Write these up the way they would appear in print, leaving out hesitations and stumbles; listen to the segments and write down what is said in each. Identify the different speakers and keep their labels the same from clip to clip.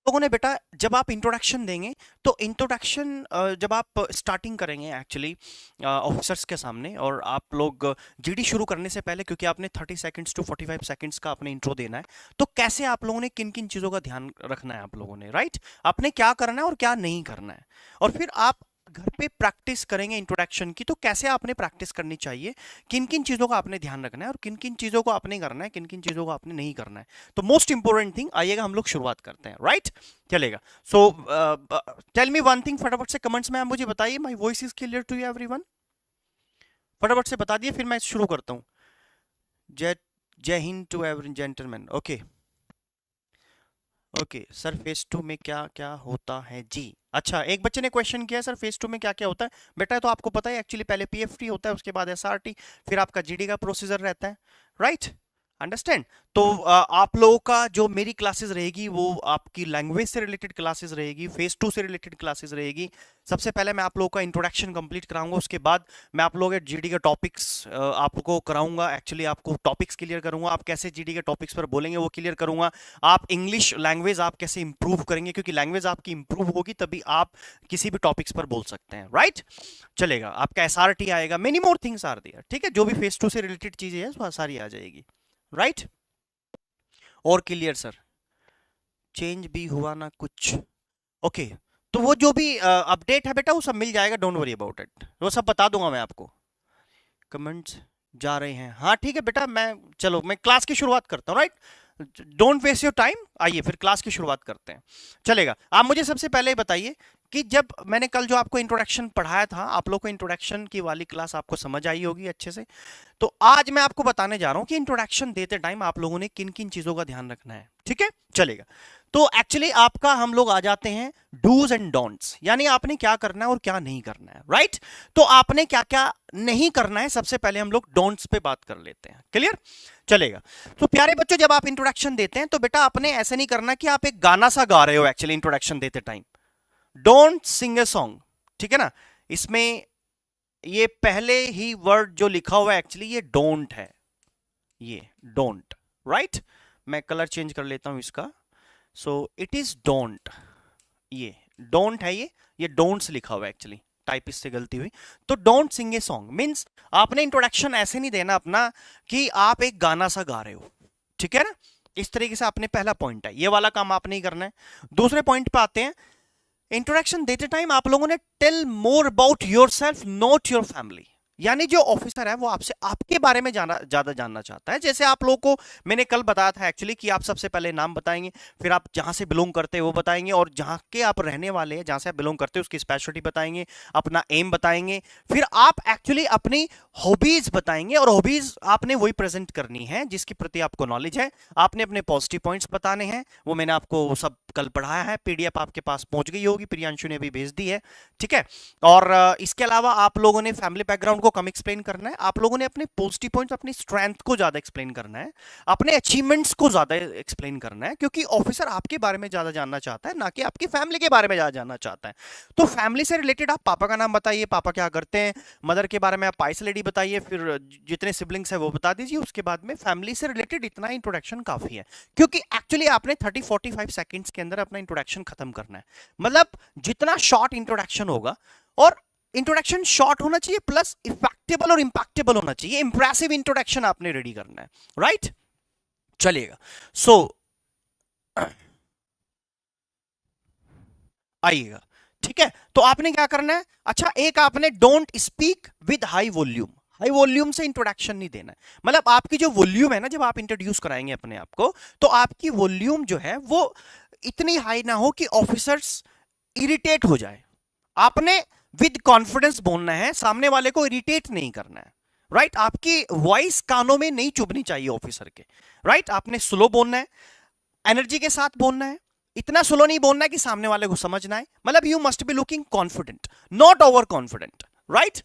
Speaker 1: लोगों ने बेटा जब आप इंट्रोडक्शन देंगे तो इंट्रोडक्शन जब आप स्टार्टिंग करेंगे एक्चुअली ऑफिसर्स के सामने, और आप लोग जीडी शुरू करने से पहले, क्योंकि आपने 30 सेकंड्स टू 45 सेकंड्स का अपने इंट्रो देना है, तो कैसे आप लोगों ने किन किन चीज़ों का ध्यान रखना है आप लोगों ने, राइट? आपने क्या करना है और क्या नहीं करना है, और फिर आप घर पे प्रैक्टिस करेंगे इंट्रोडक्शन की, तो कैसे आपने प्रैक्टिस करनी चाहिए, किन किन चीज़ों का आपने ध्यान रखना है और किन किन चीज़ों को आपने करना है, किन किन चीज़ों को आपने नहीं करना है। तो मोस्ट इंपोर्टेंट थिंग, आइएगा हम लोग शुरुआत करते हैं, राइट? चलेगा। So tell me one thing, फटाफट से कमेंट्स में आप मुझे बताइए, my voice is clear to you everyone? फटाफट से बता दिए, फिर मैं शुरू करता हूँ। जय जय हिंद to every gentleman. Okay okay sir, phase two में क्या क्या होता है जी? अच्छा, एक बच्चे ने क्वेश्चन किया सर फेज टू में क्या क्या होता है। बेटा तो आपको पता है एक्चुअली, पहले पीएफटी होता है, उसके बाद एसआरटी, फिर आपका जीडी का प्रोसीजर रहता है, राइट? अंडरस्टैंड? तो आप लोगों का जो मेरी क्लासेस रहेगी वो आपकी लैंग्वेज से रिलेटेड क्लासेस रहेगी, फेज टू से रिलेटेड क्लासेस रहेगी। सबसे पहले मैं आप लोगों का इंट्रोडक्शन कंप्लीट कराऊंगा, उसके बाद मैं आप लोगों के जीडी के टॉपिक्स आपको कराऊंगा, एक्चुअली आपको टॉपिक्स क्लियर करूंगा, आप कैसे जीडी के टॉपिक्स पर बोलेंगे वो क्लियर करूंगा। आप इंग्लिश लैंग्वेज आप कैसे इंप्रूव करेंगे, क्योंकि लैंग्वेज आपकी इंप्रूव होगी तभी आप किसी भी टॉपिक्स पर बोल सकते हैं, राइट? चलेगा। आपका एसआरटी आएगा, many more things are there, ठीक है? जो भी फेज टू से रिलेटेड चीजें हैं वो सारी आ जाएगी, राइट? और क्लियर सर? चेंज भी हुआ ना कुछ? ओके, तो वो जो भी अपडेट है बेटा वो सब मिल जाएगा, डोंट वरी अबाउट इट, वो सब बता दूंगा मैं आपको। कमेंट्स जा रहे हैं, हाँ ठीक है बेटा, मैं चलो मैं क्लास की शुरुआत करता हूँ, right? Don't waste your time, आइए फिर क्लास की शुरुआत करते हैं। चलेगा। आप मुझे सबसे पहले बताइए कि जब मैंने कल जो आपको इंट्रोडक्शन पढ़ाया था, आप लोग को इंट्रोडक्शन की वाली क्लास आपको समझ आई होगी अच्छे से। तो आज मैं आपको बताने जा रहा हूं कि इंट्रोडक्शन देते टाइम आप लोगों ने किन किन चीजों का ध्यान रखना है, ठीक है? चलेगा। तो एक्चुअली आपका हम लोग आ जाते हैं डूज एंड डोंट्स, यानी आपने क्या करना है और क्या नहीं करना है, राइट? तो आपने क्या क्या नहीं करना है, सबसे पहले हम लोग डोंट्स पे बात कर लेते हैं, क्लियर? चलेगा। तो प्यारे बच्चों, जब आप इंट्रोडक्शन देते हैं तो बेटा आपने ऐसे नहीं करना कि आप एक गाना सा गा रहे हो एक्चुअली इंट्रोडक्शन देते time. Don't sing a song, ठीक है ना? इसमें ये पहले ही वर्ड जो लिखा हुआ है एक्चुअली ये डोंट है, ये डोंट, राइट? मैं कलर चेंज कर लेता हूं इसका। सो इट इज डोंट, ये डोंट है, ये डोंट्स लिखा हुआ है एक्चुअली, टाइपिस्ट से गलती हुई। तो don't sing a song means आपने इंट्रोडक्शन ऐसे नहीं देना अपना कि आप एक गाना सा गा रहे हो, ठीक है ना? इस तरीके से आपने, पहला पॉइंट है, ये वाला काम आप नहीं करना है। दूसरे पॉइंट पे आते हैं। इंट्रोडक्शन देते टाइम आप लोगों ने tell more about yourself, not your family, यानी जो ऑफिसर है वो आपसे आपके बारे में ज्यादा जानना चाहता है। जैसे आप लोगों को मैंने कल बताया था एक्चुअली कि आप सबसे पहले नाम बताएंगे, फिर आप जहां से बिलोंग करते हैं वो बताएंगे, और जहां के आप रहने वाले हैं, जहां से आप बिलोंग करते हैं उसकी स्पेशलिटी बताएंगे, अपना एम बताएंगे, फिर आप एक्चुअली अपनी हॉबीज बताएंगे, और हॉबीज आपने वही प्रेजेंट करनी है जिसके प्रति आपको नॉलेज है। आपने अपने पॉजिटिव पॉइंट्स बताने हैं, वो मैंने आपको सब कल पढ़ाया है, पीडीएफ आपके पास पहुंच गई होगी, प्रियांशु ने भी भेज दी है, ठीक है? और इसके अलावा आप लोगों ने फैमिली बैकग्राउंड को कम एक्सप्लेन करना है, आप लोगों ने अपने पॉजिटिव पॉइंट्स, अपनी स्ट्रेंथ को ज्यादा एक्सप्लेन करना है, अपने अचीवमेंट्स को ज्यादा एक्सप्लेन करना है, क्योंकि ऑफिसर आपके बारे में ज्यादा जानना चाहता है, ना कि आपकी फैमिली के बारे में ज्यादा जानना चाहता है। तो फैमिली से रिलेटेड आप पापा का नाम बताइए, पापा क्या करते हैं, मदर के बारे में आप पाइस लेडी बताइए, फिर जितने सिबलिंग्स है वो बता दीजिए, उसके बाद में फैमिली से रिलेटेड इतना इंट्रोडक्शन काफी है, क्योंकि एक्चुअली आपने 30-45 सेकंड्स के अंदर अपना इंट्रोडक्शन खत्म करना है। मतलब जितना शॉर्ट इंट्रोडक्शन होगा, और इंट्रोडक्शन शॉर्ट होना चाहिए प्लस इफेक्टेबल और इंपैक्टेबल होना चाहिए, इंप्रेसिव इंट्रोडक्शन आपने रेडी करना है, राइट? चलिएगा। सो आइएगा, ठीक है? तो आपने क्या करना है, अच्छा एक आपने don't speak with high volume, high volume से इंट्रोडक्शन नहीं देना है। मतलब आपकी जो वॉल्यूम है ना, जब आप इंट्रोड्यूस कराएंगे अपने आप को, तो आपकी वॉल्यूम जो है वो इतनी हाई ना हो कि ऑफिसर्स इरिटेट हो जाए। आपने विद कॉन्फिडेंस बोलना है, सामने वाले को इरिटेट नहीं करना है, राइट? आपकी वॉइस कानों में नहीं चुभनी चाहिए ऑफिसर के, राइट? आपने स्लो बोलना है, एनर्जी के साथ बोलना है, इतना स्लो नहीं बोलना है कि सामने वाले को समझ ना आए। मतलब you must be looking confident, not over confident, right?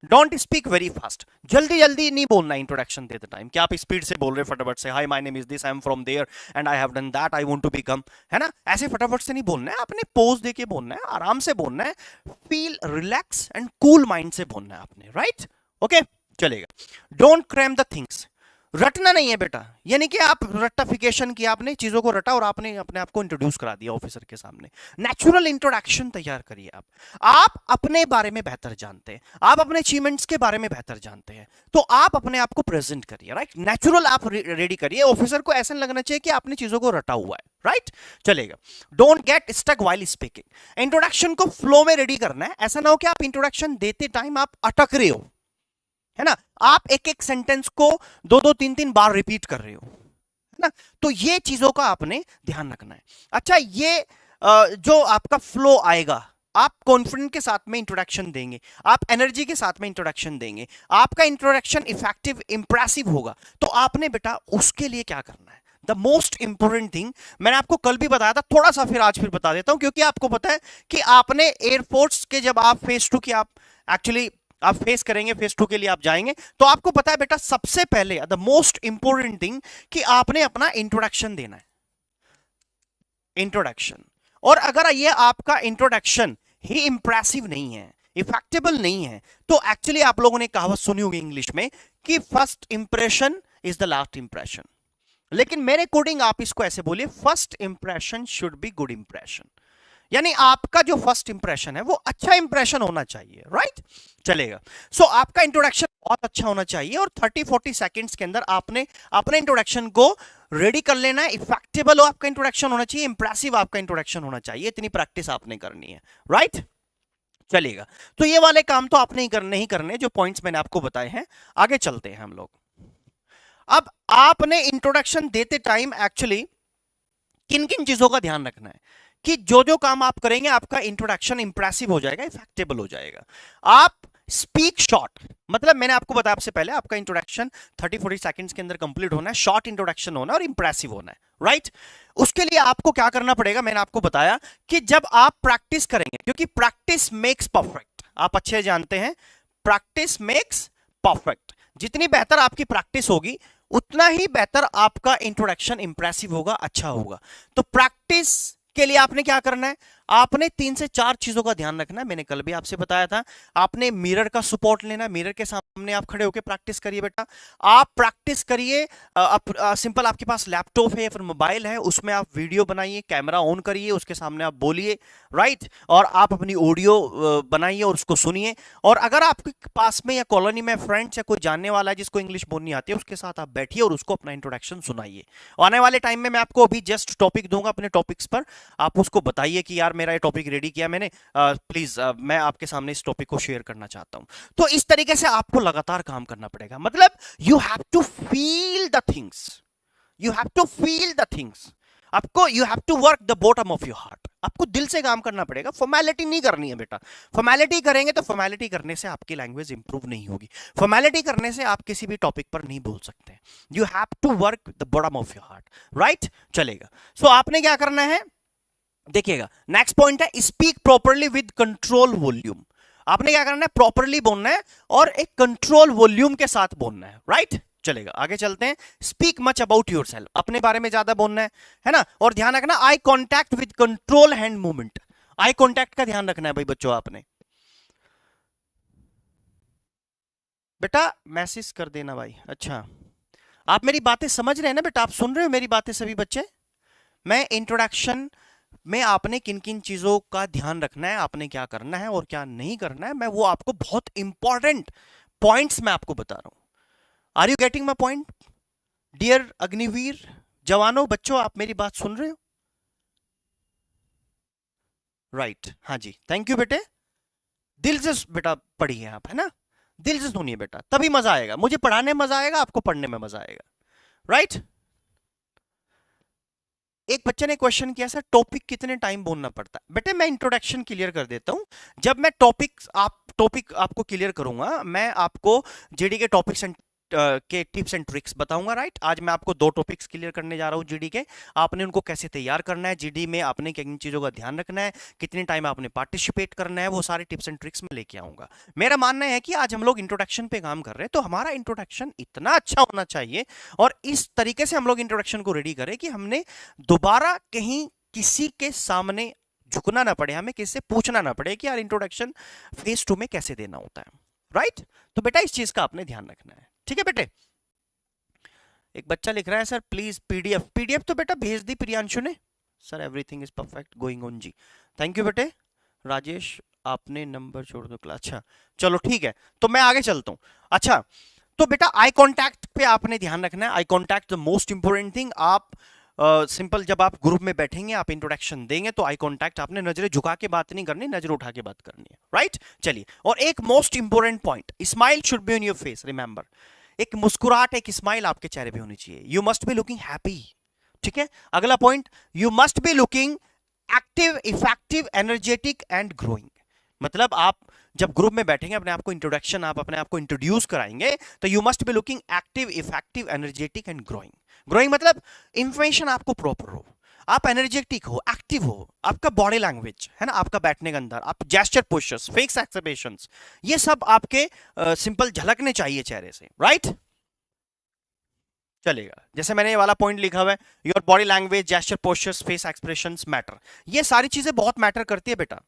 Speaker 1: Don't speak very fast, जल्दी जल्दी नहीं बोलना इंट्रोडक्शन देते टाइम, क्या आप स्पीड से बोल रहे फटाफट से, hi my name is this, I am from there and I have done that, I want to become, है ना? ऐसे फटाफट से नहीं बोलना है, आपने पोज देके बोलना है, आराम से बोलना है, feel relax and cool mind से बोलना है आपने, राइट? ओके, चलेगा। डोंट क्रैम द थिंग्स, रटना नहीं है बेटा, यानी कि आप रट्टाफिकेशन किया, आपने चीजों को रटा और आपने अपने आप को इंट्रोड्यूस करा दिया ऑफिसर के सामने। नेचुरल इंट्रोडक्शन तैयार करिए आप अपने बारे में बेहतर जानते हैं, आप अपने अचीवमेंट्स के बारे में बेहतर जानते हैं, तो आप अपने आप को प्रेजेंट करिए, राइट। नेचुरल आप रेडी करिए, ऑफिसर को ऐसा लगना चाहिए कि आपने चीजों को रटा हुआ है, राइट। चलेगा। Don't get stuck while speaking. Introduction को फ्लो में रेडी करना है, ऐसा ना हो कि आप इंट्रोडक्शन देते टाइम आप अटक रहे हो, है ना, आप एक एक सेंटेंस को दो दो तीन तीन बार रिपीट कर रहे हो, है ना। तो ये चीजों का आपने ध्यान रखना है। अच्छा, ये जो आपका फ्लो आएगा, आप कॉन्फिडेंट के साथ में इंट्रोडक्शन देंगे, आप एनर्जी के साथ में इंट्रोडक्शन देंगे, आपका इंट्रोडक्शन इफेक्टिव इंप्रेसिव होगा, तो आपने बेटा उसके लिए क्या करना है, द मोस्ट इंपोर्टेंट थिंग, मैंने आपको कल भी बताया था, थोड़ा सा फिर आज फिर बता देता हूं, क्योंकि आपको पता है कि आपने एयरफोर्स के जब आप फेज 2 की आप एक्चुअली आप फेस करेंगे, फेज 2 के लिए आप जाएंगे, तो आपको पता है बेटा सबसे पहले द मोस्ट इंपोर्टेंट थिंग कि आपने अपना इंट्रोडक्शन देना है, इंट्रोडक्शन। और अगर ये आपका इंट्रोडक्शन ही इंप्रेसिव नहीं है, इफेक्टेबल नहीं है, तो एक्चुअली आप लोगों ने कहावत सुनी होगी इंग्लिश में कि first impression is the last impression, लेकिन मेरे अकॉर्डिंग आप इसको ऐसे बोलिए, first impression should be good impression, यानी आपका जो फर्स्ट इंप्रेशन है वो अच्छा इंप्रेशन होना चाहिए, राइट। चलेगा। सो आपका इंट्रोडक्शन बहुत अच्छा होना चाहिए और 30-40 सेकंड्स के अंदर आपने अपने इंट्रोडक्शन को रेडी कर लेना है, इफेक्टेबल आपका इंट्रोडक्शन होना चाहिए, इंप्रेसिव आपका इंट्रोडक्शन होना चाहिए, इतनी प्रैक्टिस आपने करनी है, राइट। चलेगा। तो ये वाले काम तो आपने ही करने जो पॉइंट्स मैंने आपको बताए हैं। आगे चलते हैं हम लोग। अब आपने इंट्रोडक्शन देते टाइम एक्चुअली किन किन चीजों का ध्यान रखना है कि जो जो काम आप करेंगे आपका इंट्रोडक्शन इंप्रेसिव हो जाएगा, इफेक्टेबल हो जाएगा। आप स्पीक शॉर्ट, मतलब मैंने आपको बताया आपसे पहले, आपका इंट्रोडक्शन 30-40 सेकंड्स के अंदर कंप्लीट होना है, शॉर्ट इंट्रोडक्शन होना है और इंप्रेसिव होना है, राइट। उसके लिए आपको क्या करना पड़ेगा, मैंने आपको बताया कि जब आप प्रैक्टिस करेंगे, क्योंकि प्रैक्टिस मेक्स परफेक्ट, आप अच्छे जानते हैं, प्रैक्टिस मेक्स परफेक्ट। जितनी बेहतर आपकी प्रैक्टिस होगी उतना ही बेहतर आपका इंट्रोडक्शन इंप्रेसिव होगा, अच्छा होगा। तो प्रैक्टिस के लिए आपने क्या करना है, आपने 3 से 4 चीजों का ध्यान रखना है, मैंने कल भी आपसे बताया था। आपने मिरर का सपोर्ट लेना, मिरर के सामने आप खड़े होकर प्रैक्टिस करिए बेटा। आप प्रैक्टिस करिए, सिंपल आपके पास लैपटॉप है या फिर मोबाइल है, उसमें आप वीडियो बनाइए, कैमरा ऑन करिए, उसके सामने आप बोलिए, राइट। और आप अपनी ऑडियो बनाइए और उसको सुनिए। और अगर आपके पास में या कॉलोनी में फ्रेंड्स या कोई जानने वाला है जिसको इंग्लिश बोलनी आती है, उसके साथ आप बैठिए और उसको अपना इंट्रोडक्शन सुनाइए। आने वाले टाइम में मैं आपको अभी जस्ट टॉपिक दूंगा अपने टॉपिक्स पर, आप उसको बताइए कि यार मेरा ये टॉपिक रेडी किया मैंने, प्लीज मैं आपके सामने इस टॉपिक को शेयर करना चाहता हूं। तो इस तरीके से आपको लगातार काम करना पड़ेगा, मतलब you have to feel the things, you have to feel the things, आपको you have to work the bottom of your heart, आपको दिल से काम करना पड़ेगा, फॉर्मेलिटी नहीं करनी है बेटा। फॉर्मेलिटी करेंगे तो फॉर्मेलिटी करने से आपकी लैंग्वेज इंप्रूव नहीं होगी, फॉर्मेलिटी करने से आप किसी भी टॉपिक पर नहीं बोल सकते। You have to work the bottom of your heart, right. चलेगा। सो आपने क्या करना है, देखिएगा, नेक्स्ट पॉइंट है speak properly with control volume. आपने क्या करना है, प्रॉपरली बोलना है और एक कंट्रोल वॉल्यूम के साथ बोलना है, राइट। चलेगा, आगे चलते हैं। स्पीक मच अबाउट योरसेल्फ, अपने बारे में ज्यादा बोलना है ना। और ध्यान रखना eye contact with control hand movement, eye contact का ध्यान रखना है भाई बच्चों। आपने बेटा मैसेज कर देना भाई। अच्छा, आप मेरी बातें समझ रहे हैं ना बेटा, आप सुन रहे हो मेरी बातें सभी बच्चे। मैं इंट्रोडक्शन में आपने किन किन चीजों का ध्यान रखना है, आपने क्या करना है और क्या नहीं करना है, मैं वो आपको बहुत इंपॉर्टेंट पॉइंट्स मैं आपको बता रहा हूं। Are you getting my point dear Agniveer जवानों, बच्चों, आप मेरी बात सुन रहे हो, राइट। हाँ जी, थैंक यू बेटे, दिल से बेटा पढ़िए आप, है ना, दिल से सुनिए बेटा, तभी मजा आएगा, मुझे पढ़ाने में मजा आएगा, आपको पढ़ने में मजा आएगा, राइट। एक बच्चे ने क्वेश्चन किया सर टॉपिक कितने टाइम बोलना पड़ता है। बेटे मैं इंट्रोडक्शन क्लियर कर देता हूं, जब मैं टॉपिक आपको क्लियर करूंगा, मैं आपको जीडी के टॉपिक्स एंड के टिप्स एंड ट्रिक्स बताऊंगा, राइट। आज मैं आपको 2 टॉपिक्स क्लियर करने जा रहा हूं जीडी के, आपने उनको कैसे तैयार करना है, जीडी में आपने किन चीजों का ध्यान रखना है, कितने टाइम आपने पार्टिसिपेट करना है, वो सारे टिप्स एंड ट्रिक्स में लेके आऊंगा। मेरा मानना है कि आज हम लोग इंट्रोडक्शन पे काम कर रहे हैं, तो हमारा इंट्रोडक्शन इतना अच्छा होना चाहिए और इस तरीके से हम लोग इंट्रोडक्शन को रेडी करें कि हमने दोबारा कहीं किसी के सामने झुकना ना पड़े, हमें किसी से पूछना ना पड़े कि यार इंट्रोडक्शन फेज 2 में कैसे देना होता है, राइट। तो बेटा इस चीज का आपने ध्यान रखना है, ठीक है बेटे। एक बच्चा लिख रहा है सर प्लीज पीडीएफ, पीडीएफ तो बेटा भेज दी प्रियांशु ने। Sir everything is perfect going on जी, थैंक यू बेटे। राजेश आपने नंबर छोड़ दो क्लास, अच्छा चलो ठीक है, तो मैं आगे चलता हूं। अच्छा तो बेटा आई कांटेक्ट पे आपने ध्यान रखना है, eye contact the most important thing. आप सिंपल जब आप ग्रुप में बैठेंगे, आप इंट्रोडक्शन देंगे तो आई कांटेक्ट आपने नजरें झुका के बात नहीं करनी, नजर उठा के बात करनी है, राइट। चलिए, और एक most important point, smile should be on your face, remember. एक मुस्कुराहट, एक स्माइल आपके चेहरे पे होनी चाहिए, you must be looking happy, ठीक है। अगला point, you must be looking active, effective, energetic and growing. मतलब आप जब ग्रुप में बैठेंगे, अपने आप को इंट्रोडक्शन, आप अपने आप को इंट्रोड्यूस कराएंगे, तो you must be looking active, effective, energetic and growing. Growing मतलब इंफॉर्मेशन आपको प्रॉपर हो, आप एनर्जेटिक हो, एक्टिव हो, आपका बॉडी लैंग्वेज है ना, आपका बैठने के अंदर, आप जेस्चर, पोस्चर्स, फेस एक्सप्रेशंस, ये सब आपके सिंपल झलकने चाहिए चेहरे से, राइट। चलेगा, जैसे मैंने ये वाला पॉइंट लिखा हुआ है, your body language, gesture, postures, face expressions matter, ये सारी चीजें बहुत मैटर करती है बेटा,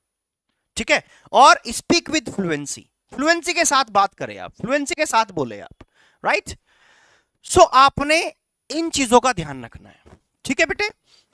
Speaker 1: ठीक है। और स्पीक विद फ्लुएंसी, फ्लुएंसी के साथ बात करें आप, फ्लुएंसी के साथ बोले आप, राइट। सो आपने इन चीजों का ध्यान रखना है, ठीक है बेटे।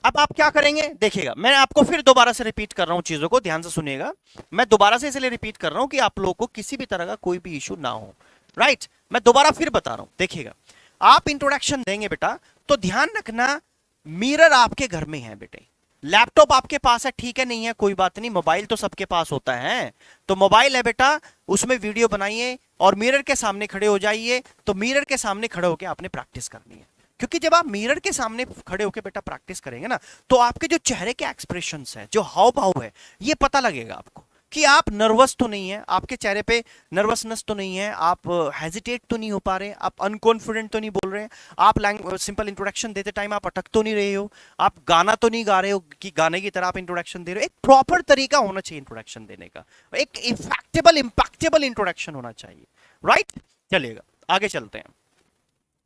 Speaker 1: अब आप क्या करेंगे, देखिएगा, मैं आपको फिर दोबारा से रिपीट कर रहा हूं, चीजों को ध्यान से सुनिएगा। मैं दोबारा से इसलिए रिपीट कर रहा हूं कि आप लोगों को किसी भी तरह का कोई भी इशू ना हो, राइट। मैं दोबारा फिर बता रहा हूं, देखिएगा, आप इंट्रोडक्शन देंगे बेटा, तो ध्यान रखना मिरर आपके घर में है बेटे, लैपटॉप आपके पास है, ठीक है, नहीं है कोई बात नहीं, मोबाइल तो सबके पास होता है, तो मोबाइल है बेटा, उसमें वीडियो बनाइए और मिरर के सामने खड़े हो जाइए। तो मिरर के सामने खड़े होकर आपने प्रैक्टिस करनी है, क्योंकि जब आप मिरर के सामने खड़े होकर बेटा प्रैक्टिस करेंगे ना, तो आपके जो चेहरे के एक्सप्रेशंस है, जो हाव भाव है, ये पता लगेगा आपको कि आप नर्वस तो नहीं है, आपके चेहरे पे नर्वसनेस तो नहीं है, आप हेजिटेट तो नहीं हो पा रहे, आप अनकॉन्फिडेंट तो नहीं बोल रहे हैं, आप सिंपल इंट्रोडक्शन देते टाइम आप अटक तो नहीं रहे हो, आप गाना तो नहीं गा रहे हो कि गाने की तरह आप इंट्रोडक्शन दे रहे हो। एक प्रॉपर तरीका होना चाहिए इंट्रोडक्शन देने का, एक इफेक्टेबल, इंपैक्टेबल इंट्रोडक्शन होना चाहिए, राइट। चलिएगा, आगे चलते हैं।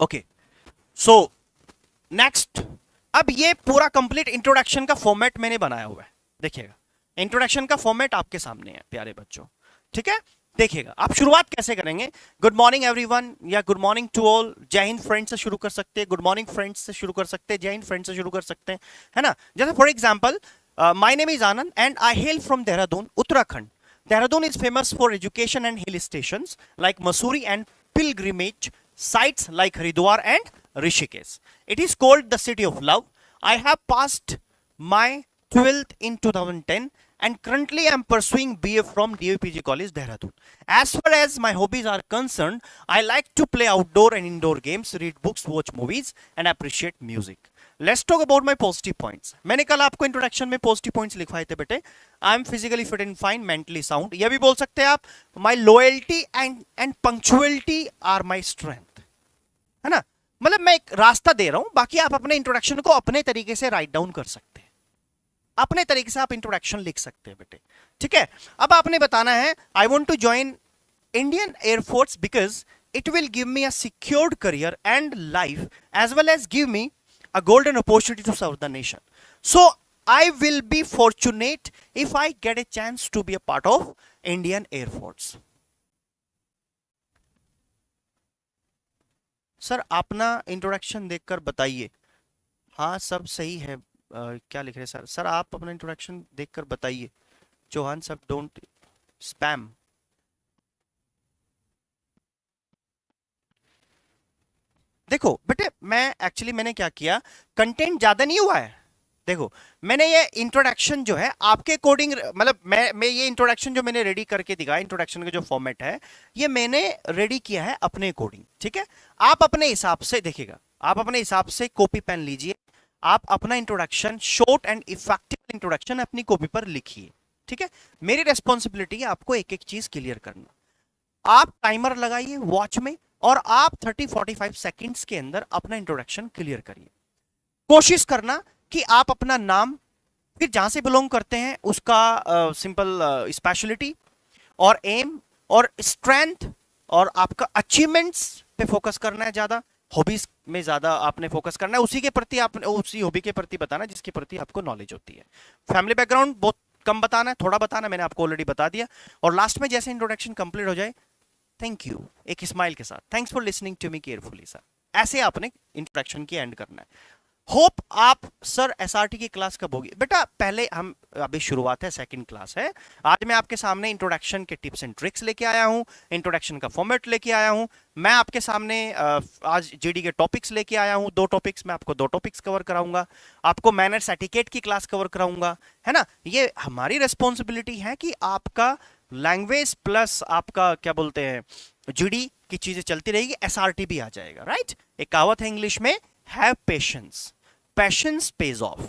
Speaker 1: ओके, सो नेक्स्ट, अब ये पूरा कंप्लीट इंट्रोडक्शन का फॉर्मेट मैंने बनाया हुआ है, देखिएगा, इंट्रोडक्शन का फॉर्मेट आपके सामने है प्यारे बच्चों, ठीक है। देखिएगा, आप शुरुआत कैसे करेंगे, गुड मॉर्निंग एवरीवन, या गुड मॉर्निंग टू ऑल, जय हिंद फ्रेंड्स से शुरू कर सकते हैं, गुड मॉर्निंग फ्रेंड्स से शुरू कर सकते हैं, जय हिंद फ्रेंड्स से शुरू कर सकते हैं, है ना। जैसे for example, my name is Anand and I hello from Dehradun, Uttarakhand. Dehradun is famous for education and hill stations like Mussoorie and pilgrimage sites like Haridwar and Rishikesh. It is called the city of love. I have passed my 12th in 2010 and currently I am pursuing BA from DVPG College, Dehradun. As far as my hobbies are concerned, I like to play outdoor and indoor games, read books, watch movies and appreciate music. Let's talk about my positive points. मैंने कल आपको introduction में positive points लिखवाए थे बेटे, I am physically fit and fine, mentally sound, ये भी बोल सकते हैं आप, my loyalty and punctuality are my strength, है ना। मतलब मैं एक रास्ता दे रहा हूं, बाकी आप अपने इंट्रोडक्शन को अपने तरीके से राइट डाउन कर सकते हैं, अपने तरीके से आप इंट्रोडक्शन लिख सकते हैं बेटे, ठीक है। अब आपने बताना है, I want to join Indian Air Force because it will give me a secured career and life as well as give me a golden opportunity to serve the nation. So I will be fortunate if I get a chance to be a part of Indian Air Force. Sir अपना introduction देखकर बताइए। हाँ सब सही है, क्या लिख रहे हैं सर, सर आप अपना इंट्रोडक्शन देखकर बताइए। Chauhan sir don't spam. देखो बेटे, मैंने क्या किया, कंटेंट ज्यादा नहीं हुआ है। देखो मैंने ये इंट्रोडक्शन जो है आपके अकॉर्डिंग, मतलब मैं ये इंट्रोडक्शन जो मैंने रेडी करके दिखाया, इंट्रोडक्शन का जो फॉर्मेट है ये मैंने रेडी किया है अपने अकॉर्डिंग, ठीक है। आप अपने हिसाब से देखिएगा, आप अपने हिसाब से कॉपी पेन लीजिए, आप अपना introduction, short and effective introduction अपनी कॉपी पर लिखिए, ठीक है। मेरी रेस्पॉन्सिबिलिटी है आपको एक एक चीज क्लियर करना। आप टाइमर लगाइए वॉच में और आप 30-45 सेकंड्स के अंदर अपना इंट्रोडक्शन क्लियर करिए। कोशिश करना कि आप अपना नाम, फिर जहां से बिलोंग करते हैं उसका सिंपल स्पेशलिटी और एम और स्ट्रेंथ और आपका अचीवमेंट्स पे फोकस करना है, ज्यादा हॉबीज में ज्यादा आपने फोकस करना है, उसी के प्रति आपने, उसी हॉबी के प्रति बताना जिसके प्रति आपको नॉलेज होती है। फैमिली बैकग्राउंड बहुत कम बताना है, थोड़ा बताना, मैंने आपको ऑलरेडी बता दिया। और लास्ट में जैसे इंट्रोडक्शन कंप्लीट हो जाए, थैंक यू एक स्माइल के साथ, thanks for listening to me carefully sir. ऐसे आपने इंट्रोडक्शन की एंड करना है। होप आप सर एसआरटी की क्लास कब होगी? बेटा पहले हम अभी शुरुआत है, सेकंड क्लास है। आज मैं आपके सामने इंट्रोडक्शन के टिप्स एंड ट्रिक्स लेके आया हूं, इंट्रोडक्शन का फॉर्मेट लेके आया हूं। मैं आपके सामने आज जीडी के टॉपिक्स लेके आया हूं, 2 टॉपिक्स, मैं आपको 2 टॉपिक्स कवर कराऊंगा। आपको मैनर्स एटिकेट की क्लास कवर कराऊंगा, है ना। ये हमारी रिस्पॉन्सिबिलिटी है कि आपका लैंग्वेज प्लस आपका क्या बोलते हैं जीडी की चीजें चलती रहेगी, एसआरटी भी आ जाएगा, राइट। एक कहावत है इंग्लिश में, have patience, patience page of.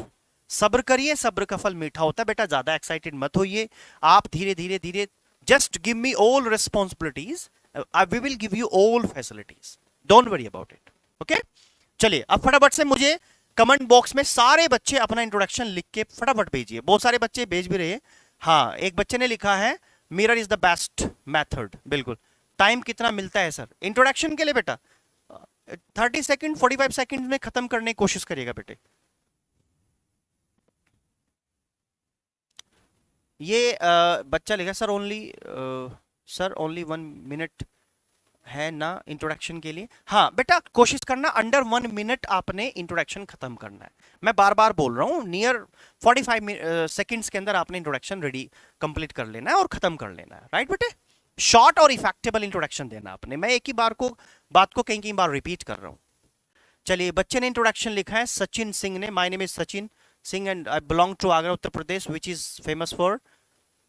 Speaker 1: सब्र करिए, सब्र का फल मीठा होता है। बेटा ज्यादा एक्साइटेड मत होइए, आप धीरे धीरे धीरे, just give me all responsibilities, we will give you all facilities, don't worry about it, okay. चलिए अब फटाफट से मुझे कमेंट बॉक्स में सारे बच्चे अपना इंट्रोडक्शन लिख के फटाफट भेजिए। बहुत सारे बच्चे भेज भी रहे हैं। हाँ, एक बच्चे ने लिखा है mirror is the best method. बिल्कुल। टाइम कितना मिलता है सर इंट्रोडक्शन के लिए? बेटा 30 सेकंड 45 सेकंड में खत्म करने की कोशिश करिएगा बेटे। ये बच्चा लिखा सर ओनली 1 मिनट है ना इंट्रोडक्शन के लिए। हाँ बेटा कोशिश करना अंडर 1 मिनट आपने इंट्रोडक्शन खत्म करना है। मैं बार बार बोल रहा हूं, नियर 45 सेकंड्स के अंदर आपने इंट्रोडक्शन रेडी कंप्लीट कर लेना है और खत्म कर लेना है, राइट बेटे। शॉर्ट और इफेक्टेबल इंट्रोडक्शन देना आपने। मैं एक ही बात को कई बार रिपीट कर रहा हूं। चलिए बच्चे ने इंट्रोडक्शन लिखा है सचिन सिंह ने, my name is Sachin Singh and I belong to Agra Uttar Pradesh which is famous for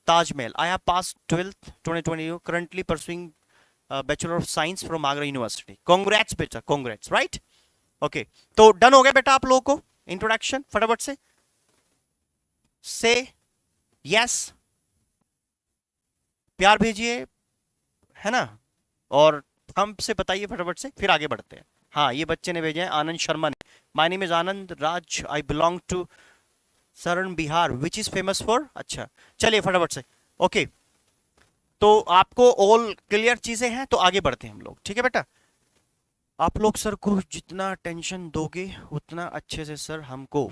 Speaker 1: Taj Mahal. I have pass 12th 2020, currently pursuing bachelor of science from Agra university. Congrats बेटा, कांग्रेट्स, राइट। ओके, तो डन हो गया बेटा आप लोगों को इंट्रोडक्शन? फटाफट से यस, प्यार भेजिए, है ना, और हम से बताइए फटाफट से, फिर आगे बढ़ते हैं। हाँ, ये बच्चे ने भेजा है आनंद शर्मा ने, my name is Anand Raj, I belong to Saran Bihar which is famous for. अच्छा चलिए फटाफट से, ओके। तो आपको ऑल क्लियर चीजें हैं, तो आगे बढ़ते हैं हम लोग, ठीक है बेटा। आप लोग सर को जितना टेंशन दोगे उतना अच्छे से सर हमको।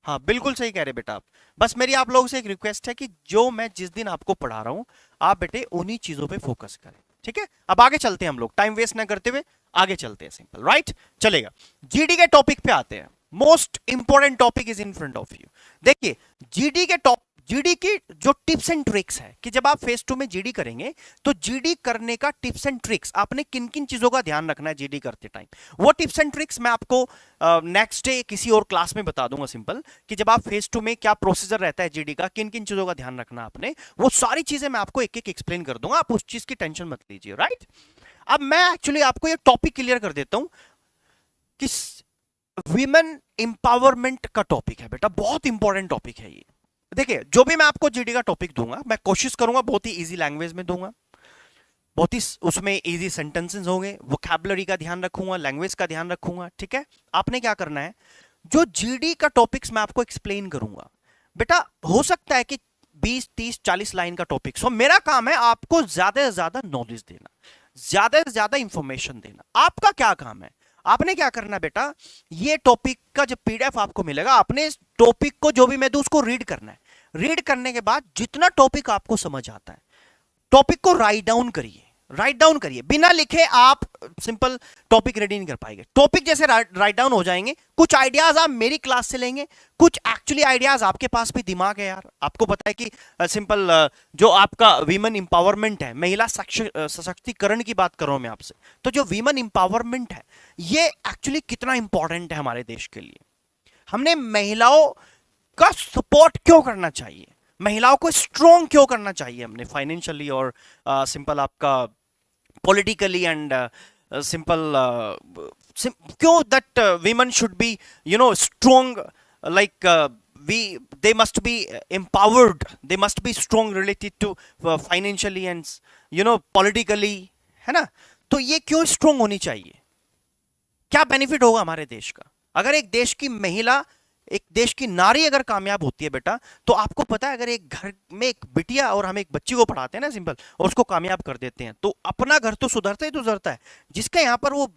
Speaker 1: हाँ बिल्कुल सही कह रहे बेटा आप। बस मेरी आप लोगों से एक रिक्वेस्ट है कि जो मैं जिस दिन आपको पढ़ा रहा हूं आप बेटे उन्हीं चीजों पे फोकस करें, ठीक है। अब आगे चलते हैं हम लोग, टाइम वेस्ट ना करते हुए आगे चलते हैं, सिंपल, राइट। चलेगा, जीडी के टॉपिक पे आते हैं। Most important topic is in front of you. देखिए जीडी की जो टिप्स एंड ट्रिक्स है कि जब आप फेज 2 में जीडी करेंगे तो जीडी करने का टिप्स एंड ट्रिक्स आपने किन किन चीजों का ध्यान रखना है जीडी करते टाइम, वो टिप्स एंड ट्रिक्स मैं आपको नेक्स्ट डे किसी और क्लास में बता दूंगा, सिंपल, कि जब आप फेज 2 में क्या प्रोसीजर रहता है जीडी का, किन किन चीजों का ध्यान रखना आपने, वो सारी चीजें मैं आपको एक एक एक्सप्लेन कर दूंगा। आप उस चीज की टेंशन मत लीजिए, राइट। अब मैं एक्चुअली आपको ये टॉपिक क्लियर कर देता हूं कि विमेन इंपावरमेंट का टॉपिक है बेटा, बहुत इंपॉर्टेंट टॉपिक है ये। देखिए जो भी मैं आपको जीडी का टॉपिक दूंगा मैं कोशिश करूंगा बहुत ही इजी लैंग्वेज में दूंगा, बहुत ही उसमें इजी सेंटेंसेस होंगे, वोकैबुलरी का ध्यान रखूंगा, लैंग्वेज का ध्यान रखूंगा, ठीक है। आपने क्या करना है, जो जीडी का टॉपिक्स मैं आपको एक्सप्लेन करूंगा बेटा, हो सकता है कि 20 30 40 लाइन का टॉपिक, सो मेरा काम है आपको ज्यादा से ज्यादा नॉलेज देना, ज्यादा से ज्यादा इंफॉर्मेशन देना। आपका क्या काम है, आपने क्या करना बेटा, ये टॉपिक का जब पीडीएफ आपको मिलेगा, आपने इस टॉपिक को जो भी मैं दूं उसको रीड करना है। रीड करने के बाद जितना टॉपिक आपको समझ आता है, टॉपिक को राइट डाउन करिए, राइट डाउन करिए। बिना लिखे आप सिंपल टॉपिक रेडी नहीं कर पाएंगे। टॉपिक जैसे राइट डाउन हो जाएंगे, कुछ आइडियाज आप मेरी क्लास से लेंगे, कुछ एक्चुअली आइडियाज आपके पास भी दिमाग है यार। आपको पता है कि सिंपल जो आपका वीमेन इंपावरमेंट है, महिला सशक्तिकरण की बात कर रहा हूं मैं आपसे, तो जो वीमेन इंपावरमेंट है ये एक्चुअली कितना इंपॉर्टेंट है हमारे देश के लिए। हमने महिलाओं का सपोर्ट क्यों करना चाहिए, महिलाओं को स्ट्रॉन्ग क्यों करना चाहिए हमने, फाइनेंशियली और सिंपल आपका पॉलिटिकली एंड सिंपल क्यों that women should be strong, like they must be empowered, they must be strong related to financially and politically, है ना। तो ये क्यों स्ट्रॉन्ग होनी चाहिए, क्या बेनिफिट होगा हमारे देश का अगर एक देश की महिला, एक देश की नारी अगर कामयाब होती है बेटा, तो आपको पता है अगर एक घर में एक बिटिया और हम एक बच्ची को पढ़ाते हैं ना सिंपल, और उसको कामयाब कर देते हैं, तो अपना घर तो सुधरता ही तो सुधरता है, जिसके यहाँ पर वो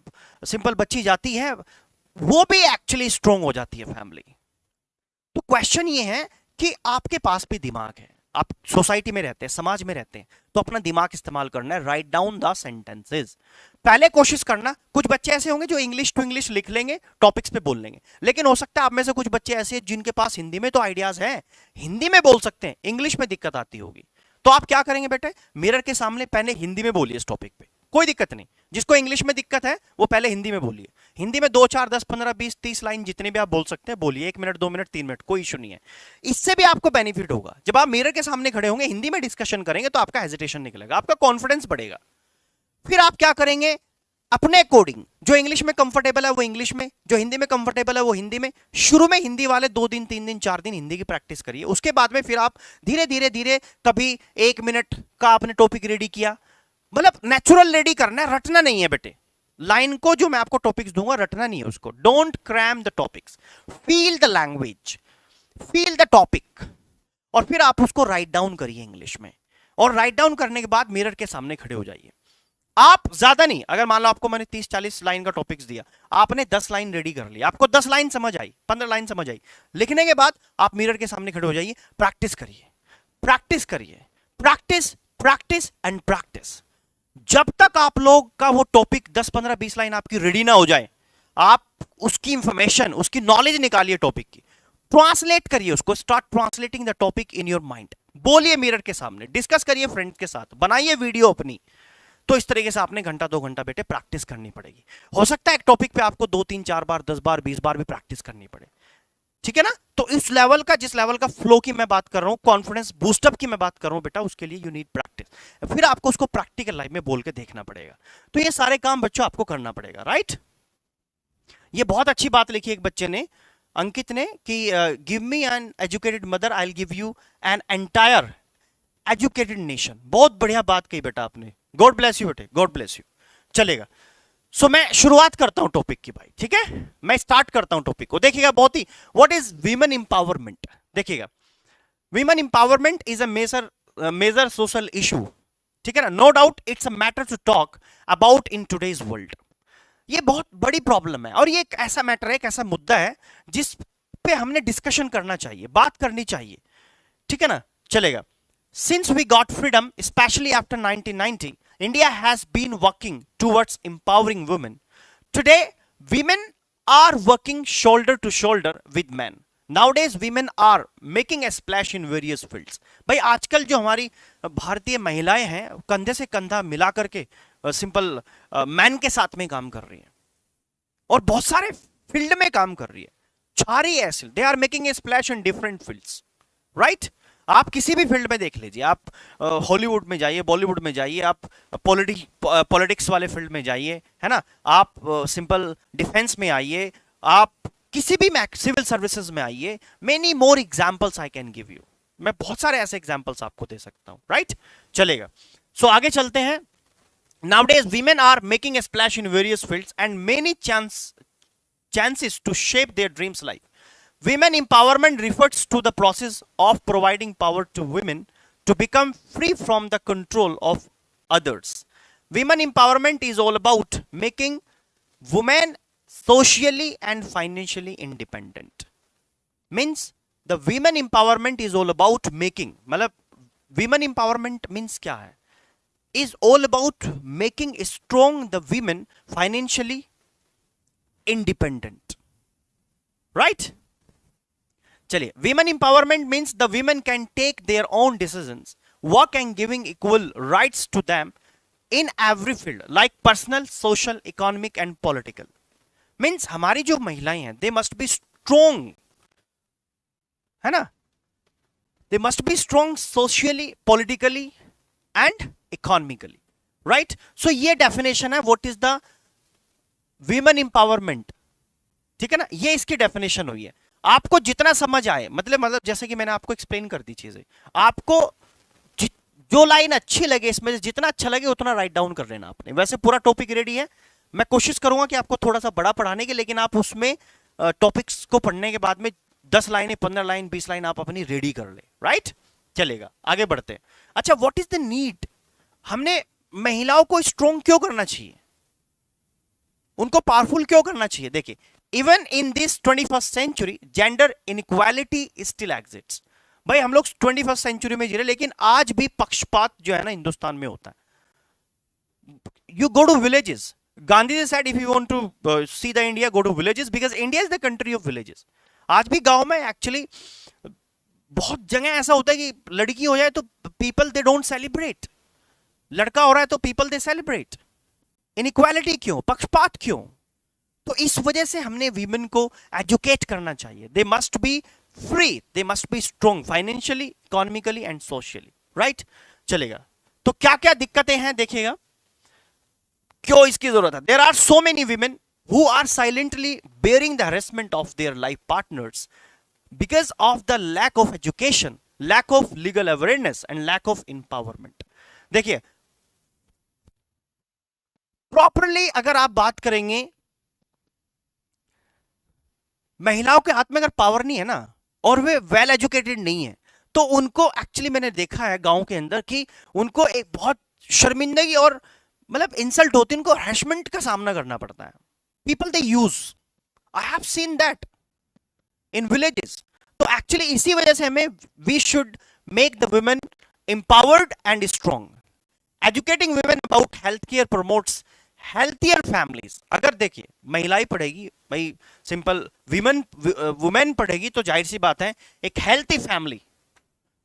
Speaker 1: सिंपल बच्ची जाती है वो भी एक्चुअली स्ट्रॉन्ग हो जाती है फैमिली। तो क्वेश्चन ये है कि आपके पास भी दिमाग है, आप सोसाइटी में रहते हैं, समाज में रहते हैं, तो अपना दिमाग इस्तेमाल करना है। Write down the sentences. पहले कोशिश करना, कुछ बच्चे ऐसे होंगे जो इंग्लिश टू इंग्लिश लिख लेंगे, टॉपिक्स पे बोल लेंगे, लेकिन हो सकता है आप में से कुछ बच्चे ऐसे हैं जिनके पास हिंदी में तो आइडियाज हैं, हिंदी में बोल सकते हैं, इंग्लिश में दिक्कत आती होगी। तो आप क्या करेंगे बेटे, मिरर के सामने पहले हिंदी में बोलिए इस टॉपिक पे, कोई दिक्कत नहीं। जिसको इंग्लिश में दिक्कत है वो पहले हिंदी में बोलिए। हिंदी में 2 4 10 15 20 30 लाइन जितने भी आप बोल सकते हैं बोलिए, 1 मिनट 2 मिनट 3 मिनट, कोई इशू नहीं है। इससे भी आपको बेनिफिट होगा, जब आप मिरर के सामने खड़े होंगे हिंदी में डिस्कशन करेंगे तो आपका हेजिटेशन निकलेगा, आपका कॉन्फिडेंस बढ़ेगा। फिर आप क्या करेंगे, अपने अकॉर्डिंग, जो इंग्लिश में कंफर्टेबल है वो इंग्लिश में, जो हिंदी में कंफर्टेबल है वो हिंदी में। शुरू में हिंदी वाले 2 दिन 3 दिन 4 दिन हिंदी की प्रैक्टिस करिए, उसके बाद में फिर आप धीरे धीरे धीरे, कभी 1 मिनट का आपने टॉपिक रेडी किया, मतलब नेचुरल रेडी करना है, रटना नहीं है बेटे। लाइन को जो मैं आपको टॉपिक्स दूंगा रटना नहीं है उसको। Don't cram the topics, feel the language, feel the topic, और फिर आप उसको राइट डाउन करिए इंग्लिश में। और राइट डाउन करने के बाद मिरर के सामने खड़े हो जाइए। आप ज्यादा नहीं, अगर मान लो आपको मैंने 30-40 लाइन का टॉपिक्स दिया, आपने 10 लाइन रेडी कर लिया, आपको 10 लाइन समझ आई, 15 लाइन समझ आई, लिखने के बाद आप मिरर के सामने खड़े हो जाइए, प्रैक्टिस करिए, प्रैक्टिस करिए, प्रैक्टिस प्रैक्टिस एंड प्रैक्टिस। जब तक आप लोग का वो टॉपिक 10 15 20 लाइन आपकी रेडी ना हो जाए, आप उसकी इंफॉर्मेशन, उसकी नॉलेज निकालिए टॉपिक की, ट्रांसलेट करिए उसको, start translating the topic in your mind, बोलिए मिरर के सामने, डिस्कस करिए फ्रेंड्स के साथ, बनाइए वीडियो अपनी। तो इस तरीके से आपने घंटा 2 घंटा बेटे प्रैक्टिस करनी पड़ेगी। हो सकता है एक टॉपिक पे आपको 2 3 4 बार 10 बार 20 बार भी प्रैक्टिस करनी पड़े, ठीक है ना। तो इस लेवल का, जिस लेवल का फ्लो की मैं बात कर रहा हूं, कॉन्फिडेंस बूस्टअप की मैं बात कर रहा हूं बेटा, उसके लिए यू नीड प्रैक्टिस। फिर आपको उसको प्रैक्टिकल लाइफ में बोल के देखना पड़ेगा। तो ये सारे काम बच्चों आपको करना पड़ेगा, राइट। ये बहुत अच्छी बात लिखी एक बच्चे ने, अंकित ने, कि give me an educated mother, I will give you an entire educated nation. बहुत बढ़िया बात कही बेटा आपने, गॉड ब्लेस यू बेटे, गॉड ब्लेस यू। चलेगा। सो मैं शुरुआत करता हूं टॉपिक की भाई, ठीक है, मैं स्टार्ट करता हूं टॉपिक को। देखिएगा बहुत ही, व्हाट इज वीमेन इंपावरमेंट। देखिएगा, women empowerment is a major social issue, ठीक है ना। No doubt it's a matter to talk about in today's world. ये बहुत बड़ी प्रॉब्लम है, और ये एक ऐसा मैटर है, एक ऐसा मुद्दा है जिस पे हमने डिस्कशन करना चाहिए, बात करनी चाहिए, ठीक है ना। चलेगा। Since we got freedom, especially after 1990, India has been working towards empowering women. Today, women are working shoulder to shoulder with men. Nowadays, women are making a splash in various fields. भाई आजकल जो हमारी भारतीय महिलाएं हैं, कंधे से कंधा मिला करके सिंपल मैन के साथ में काम कर रही हैं, और बहुत सारे फील्ड में काम कर रही है, छा रही है ऐसे। They are making a splash in different fields, right? आप किसी भी फील्ड में देख लीजिए, आप हॉलीवुड में जाइए, बॉलीवुड में जाइए, आप पॉलिटिक्स वाले फील्ड में जाइए, है ना, आप सिंपल डिफेंस में आइए, आप किसी भी सिविल सर्विसेज में आइए। Many more examples I can give you, मैं बहुत सारे ऐसे एग्जांपल्स आपको दे सकता हूं, राइट। चलेगा। सो आगे चलते हैं। Nowadays women are making a splash in various fields and many chances to shape their dreams life. Women empowerment refers to the process of providing power to women to become free from the control of others. Women empowerment is all about making women socially and financially independent. Means the women empowerment is all about making, मतलब women empowerment means क्या है, is all about making strong the women financially independent, right? चलिए, women empowerment means the women can take their own decisions, work and giving equal rights to them in every field like personal, social, economic and political. Means हमारी जो महिलाएं हैं, they must be strong, है ना, they must be strong socially, politically and economically, right? So ये definition है what is the women empowerment, ठीक है ना, ये इसकी definition हुई है। आपको जितना समझ आए, मतलब जैसे कि मैंने आपको एक्सप्लेन कर दी चीजें, आपको जो लाइन अच्छी लगे, इसमें से जितना अच्छा लगे उतना राइट डाउन कर लेना आपने। वैसे पूरा टॉपिक रेडी है, मैं कोशिश करूंगा कि आपको थोड़ा सा बड़ा पढ़ाने की, लेकिन आप उसमें टॉपिक्स को पढ़ने के बाद में 10 लाइनें 15 लाइन 20 लाइन आप अपनी रेडी कर ले, राइट। चलेगा, आगे बढ़ते हैं। अच्छा, व्हाट इज द नीड, हमने महिलाओं को स्ट्रॉन्ग क्यों करना चाहिए, उनको पावरफुल क्यों करना चाहिए। देखिए, even in this 21st century gender inequality still exists, भाई हम लोग 21st सेंचुरी में जी रहे, लेकिन आज भी पक्षपात जो है ना हिंदुस्तान में होता है। You go to villages, Gandhi ji said if you want to see the India, go to villages, because India is the country of villages. आज भी गांव में एक्चुअली बहुत जगह ऐसा होता है कि लड़की हो जाए तो पीपल दे डोंट सेलिब्रेट, लड़का हो रहा है तो पीपल दे सेलिब्रेट। इनइक्वालिटी क्यों, पक्षपात क्यों? तो इस वजह से हमने वीमेन को एजुकेट करना चाहिए। They must be free, they must be strong financially, economically and socially, right? चलेगा। तो क्या क्या दिक्कतें हैं देखिएगा, क्यों इसकी जरूरत है। There are so many women who are silently bearing the harassment of their life partners because of the lack of education, lack of legal awareness and lack of empowerment। देखिए प्रॉपरली अगर आप बात करेंगे, महिलाओं के हाथ में अगर पावर नहीं है ना और वे वेल एजुकेटेड नहीं है, तो उनको एक्चुअली मैंने देखा है गांव के अंदर कि उनको एक बहुत शर्मिंदगी और मतलब इंसल्ट होती है, उनको हैरेसमेंट का सामना करना पड़ता है। People they use, I have seen that in villages. तो एक्चुअली इसी वजह से हमें we should make the women empowered and strong। educating women about health care promotes healthier families। अगर देखिए महिलाएं पढ़ेगी भाई, सिंपल वुमेन पढ़ेगी तो जाहिर सी बात है एक healthy family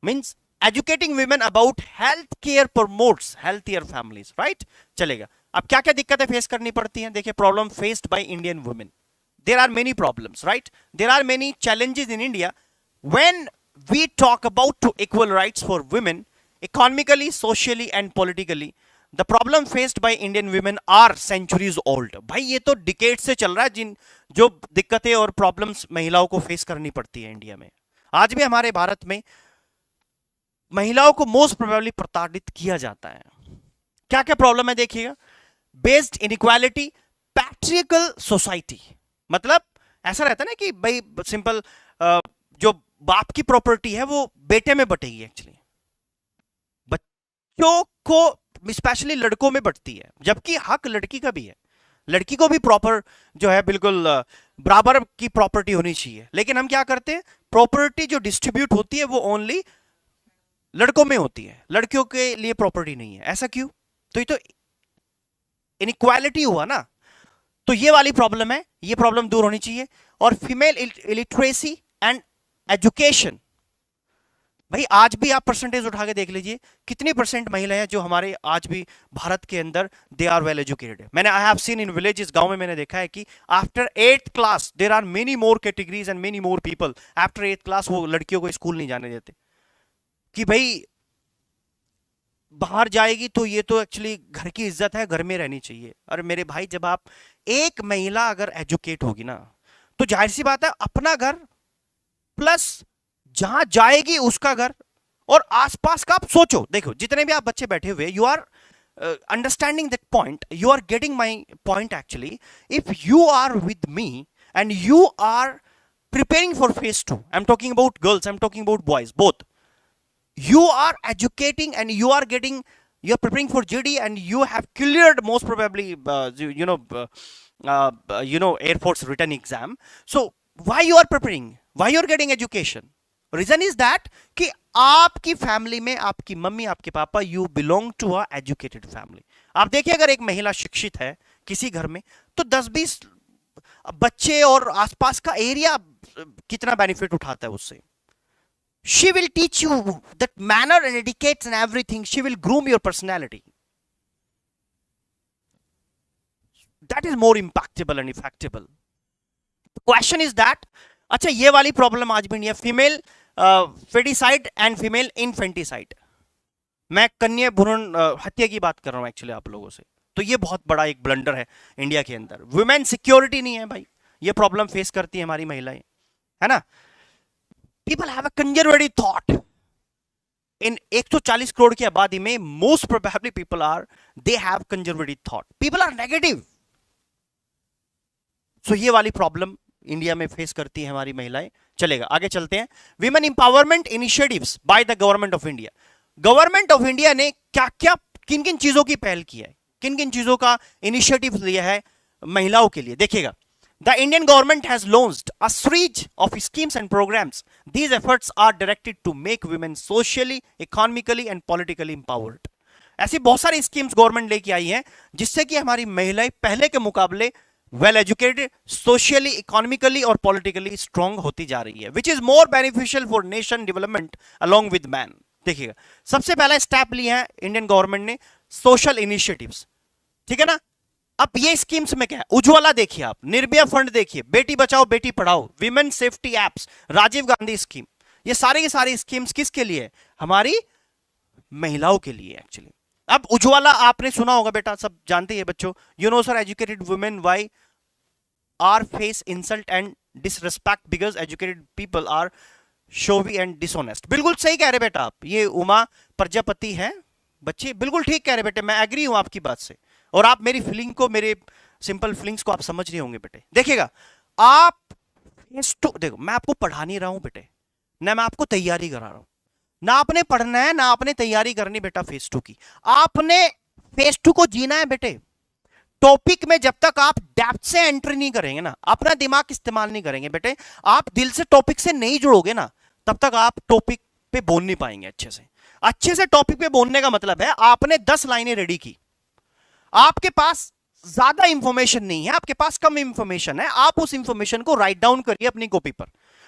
Speaker 1: means educating women about health care promotes healthier families, right? चलेगा। अब क्या क्या दिक्कतें फेस करनी पड़ती हैं, देखिए problem faced by Indian women. there are many problems, right? there are many challenges in India when we talk about to equal rights for women economically, socially and politically। the problem faced by Indian women are centuries old। भाई ये तो decade से चल रहा है जिन जो दिक्कतें और प्रॉब्लम्स महिलाओं को फेस करनी पड़ती है इंडिया में। आज भी हमारे भारत में महिलाओं को मोस्ट प्रोबेबली प्रताड़ित किया जाता है। क्या क्या प्रॉब्लम है देखिएगा, बेस्ड इनइक्वालिटी, पैट्रियर्कल सोसाइटी। मतलब ऐसा रहता है ना कि भाई सिंपल जो बाप की प्रॉपर्टी है वो बेटे में बटेगी, एक्चुअली बच्चों को स्पेशली लड़कों में बटती है, जबकि हक लड़की का भी है। लड़की को भी प्रॉपर जो है बिल्कुल बराबर की प्रॉपर्टी होनी चाहिए। लेकिन हम क्या करते हैं, प्रॉपर्टी जो डिस्ट्रीब्यूट होती है वो ओनली लड़कों में होती है, लड़कियों के लिए प्रॉपर्टी नहीं है। ऐसा क्यों? तो ये तो इनइक्वालिटी हुआ ना। तो ये वाली प्रॉब्लम है, ये प्रॉब्लम दूर होनी चाहिए। और फीमेल इलिटरेसी एंड एजुकेशन, भाई आज भी आप परसेंटेज उठा के देख लीजिए कितनी परसेंट महिलाएं हैं जो हमारे आज भी भारत के अंदर दे आर वेल एजुकेटेड। मैंने I have seen in villages, गांव में मैंने देखा है कि after 8th class there are many more categories and many more people after 8th class वो लड़कियों को स्कूल नहीं जाने देते कि भाई बाहर जाएगी तो ये तो एक्चुअली घर की इज्जत है, घर में रहनी चाहिए। और मेरे भाई जब आप एक महिला अगर एजुकेट होगी ना तो जाहिर सी बात है अपना घर प्लस जहां जाएगी उसका घर और आसपास का आप सोचो। देखो जितने भी आप बच्चे बैठे हुए, you are understanding that point, you are getting my point actually. If you are with me and you are preparing for phase 2, I'm talking about girls, I'm talking about boys, both, you are educating and you are getting, you are preparing for GD and you have cleared most probably Air Force written exam. So why you are preparing, why you are getting education? Reason is that कि आपकी family में आपकी mummy आपके पापा, you belong to a educated family। आप देखिए अगर एक महिला शिक्षित है किसी घर में तो 10-20 बच्चे और आसपास का एरिया कितना बेनिफिट उठाता है उससे। She will teach you that manner and etiquette and everything, she will groom your personality, that is more impactable and effectable। The question is that अच्छा ये वाली प्रॉब्लम आज भी नहीं है, फीमेल फेटिसाइड एंड फीमेल इनफेंटिसाइड। मैं कन्या भ्रूण हत्या की बात कर रहा हूं एक्चुअली आप लोगों से। तो ये बहुत बड़ा एक ब्लंडर है इंडिया के अंदर। वुमेन सिक्योरिटी नहीं है भाई, ये प्रॉब्लम फेस करती है हमारी महिलाएं, है ना। People have a conservative thought. इन 140 करोड़ की आबादी में most probably people are, they have conservative thought, people are negative. So ये वाली प्रॉब्लम इंडिया में फेस करती है हमारी महिलाएं। चलेगा आगे चलते हैं। Women empowerment initiatives by the government of India. Government of India ने क्या क्या किन किन चीजों की पहल की है, किन किन चीजों का इनिशिएटिव लिया है महिलाओं के लिए। देखिएगा The Indian government has launched a series of schemes and programs. These efforts are directed to make women socially, economically and politically empowered. ऐसी बहुत सारी स्कीम्स गवर्नमेंट लेके आई है जिससे कि हमारी महिलाएं पहले के मुकाबले वेल एजुकेटेड, सोशली, इकोनॉमिकली और पॉलिटिकली स्ट्रांग होती जा रही है, which is more beneficial for nation development along with man. देखिएगा, सबसे पहला स्टेप लिया है इंडियन गवर्नमेंट ने, सोशल इनिशिएटिव्स, ठीक है ना। अब ये स्कीम्स में क्या है, उज्ज्वला देखिए आप, निर्भया फंड देखिए, बेटी बचाओ बेटी पढ़ाओ, women safety apps, Rajiv Gandhi scheme, ये सारी की सारी स्कीम्स किसके लिए है, हमारी महिलाओं के लिए एक्चुअली। अब उज्ज्वला आपने सुना होगा बेटा, सब जानते हैं बच्चों, you know sir educated women why are face insult and disrespect because educated people are showy and dishonest. बिल्कुल सही कह रहे बेटा आप, ये उमा प्रजापति है बच्चे, बिल्कुल ठीक कह रहे बेटे, मैं एग्री हूं आपकी बात से, और आप मेरी फीलिंग को, मेरे सिंपल फीलिंग्स को आप समझ रहे होंगे बेटे। देखिएगा आप फेस टू, देखो मैं आपको पढ़ा नहीं रहा हूं बेटे, ना मैं आपको तैयारी करा रहा हूं, ना आपने पढ़ना है ना आपने तैयारी करनी बेटा फेस टू की, आपने फेस टू को जीना है बेटे। टॉपिक में जब तक आप डेप्थ से एंट्री नहीं करेंगे ना, अपना दिमाग इस्तेमाल नहीं करेंगे बेटे, आप दिल से टॉपिक से नहीं जुड़ोगे ना, तब तक आप टॉपिक पे बोल नहीं पाएंगे अच्छे से। अच्छे से टॉपिक पे बोलने का मतलब है आपने 10 लाइनें रेडी की, आपके पास ज्यादा इंफॉर्मेशन नहीं है, आपके पास कम इंफॉर्मेशन है, आप उस इंफॉर्मेशन को राइट डाउन करिए अपनी कॉपी पर,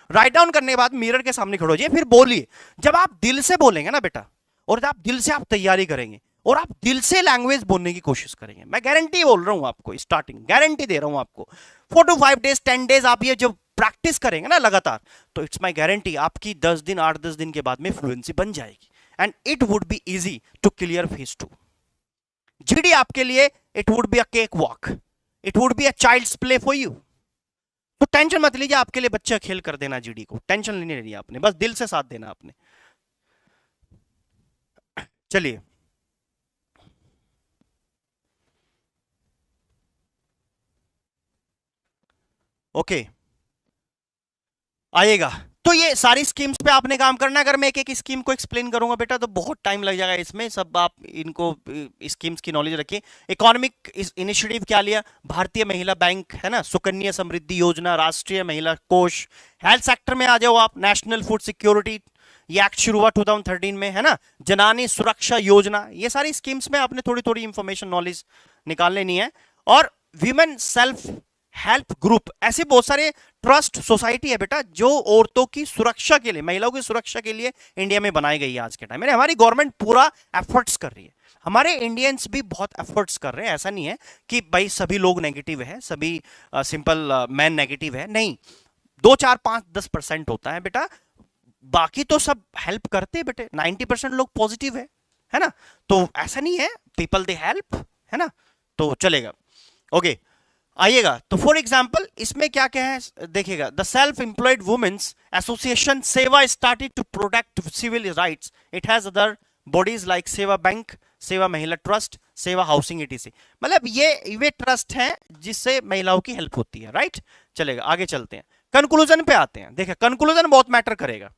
Speaker 1: राइट डाउन करने के बाद मिरर के सामने खड़े हो जाइए, फिर बोलिए। जब आप दिल से बोलेंगे ना बेटा, और आप दिल से आप तैयारी करेंगे और आप दिल से लैंग्वेज बोलने की कोशिश करेंगे, मैं गारंटी बोल रहा हूं आपको, स्टार्टिंग गारंटी दे रहा हूं आपको, 4 to 5 days 10 days आप ये जब प्रैक्टिस करेंगे ना लगातार, तो इट्स माय गारंटी आपकी 10 दिन 8-10 दिन के बाद में फ्लुएंसी बन जाएगी, and it would be easy to clear phase 2। GD आपके लिए it would be a cake walk, it would be a child's play for you. तो टेंशन मत लीजिए, आपके लिए बच्चा खेल कर देना, जीडी को टेंशन नहीं लेनी आपने, बस दिल से साथ देना आपने। चलिए ओके आइएगा, तो ये सारी स्कीम्स पे आपने काम करना है। अगर मैं एक एक स्कीम को एक्सप्लेन करूंगा बेटा तो बहुत टाइम लग जाएगा इसमें, सब आप इनको स्कीम्स की नॉलेज रखिए। इकोनॉमिक इनिशिएटिव क्या लिया, भारतीय महिला बैंक है ना, सुकन्या समृद्धि योजना, राष्ट्रीय महिला कोष। हेल्थ सेक्टर में आ जाओ आप, नेशनल फूड सिक्योरिटी, ये एक्ट शुरू हुआ 2013 में है ना, जनानी सुरक्षा योजना, ये सारी स्कीम्स में आपने थोड़ी थोड़ी इंफॉर्मेशन नॉलेज निकाल लेनी है। और विमेन सेल्फ हेल्प ग्रुप, ऐसे बहुत सारे ट्रस्ट सोसाइटी है बेटा जो औरतों की सुरक्षा के लिए, महिलाओं की सुरक्षा के लिए इंडिया में बनाई गई है आज के टाइम में। हमारी गवर्नमेंट पूरा एफर्ट्स कर रही है, हमारे इंडियंस भी बहुत एफर्ट्स कर रहे हैं, ऐसा नहीं है कि भाई सभी लोग नेगेटिव है, सभी सिंपल मैन नेगेटिव है, नहीं, 2 4 5 10% होता है बेटा, बाकी तो सब हेल्प करते हैं बेटे, 90% लोग पॉजिटिव है ना, तो ऐसा नहीं है, पीपल दे हेल्प, है ना, तो चलेगा। ओके आइएगा, तो फॉर एग्जाम्पल इसमें क्या क्या है देखिएगा, the self employed women's association सेवा started to protect civil rights, it has other bodies like सेवा बैंक, सेवा महिला ट्रस्ट, सेवा हाउसिंग etc। मतलब ये ट्रस्ट हैं जिससे महिलाओं की हेल्प होती है, राइट। चलेगा आगे चलते हैं, कंक्लूजन पे आते हैं। देखिए कंक्लूजन बहुत मैटर करेगा,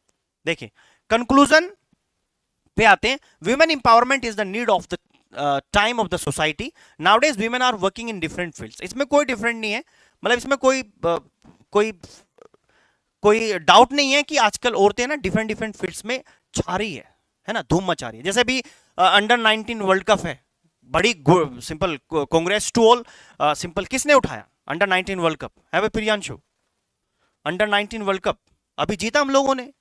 Speaker 1: देखिए कंक्लूजन पे आते हैं। Women empowerment is the need of the time of the society, nowadays women are working in different fields, इसमें कोई डिफरेंट नहीं है, मतलब इसमें कोई डाउट नहीं है कि आजकल औरतें ना डिफरेंट डिफरेंट फील्ड्स में छा रही है ना, धूम मचा रही है। जैसे भी अंडर 19 वर्ल्ड कप है, बड़ी simple congrats to all, simple किसने उठाया अंडर 19 वर्ल्ड कप, है वे प्रियांशु, अंडर 19 वर्ल्ड कप अभी जीता हम लोगों ने,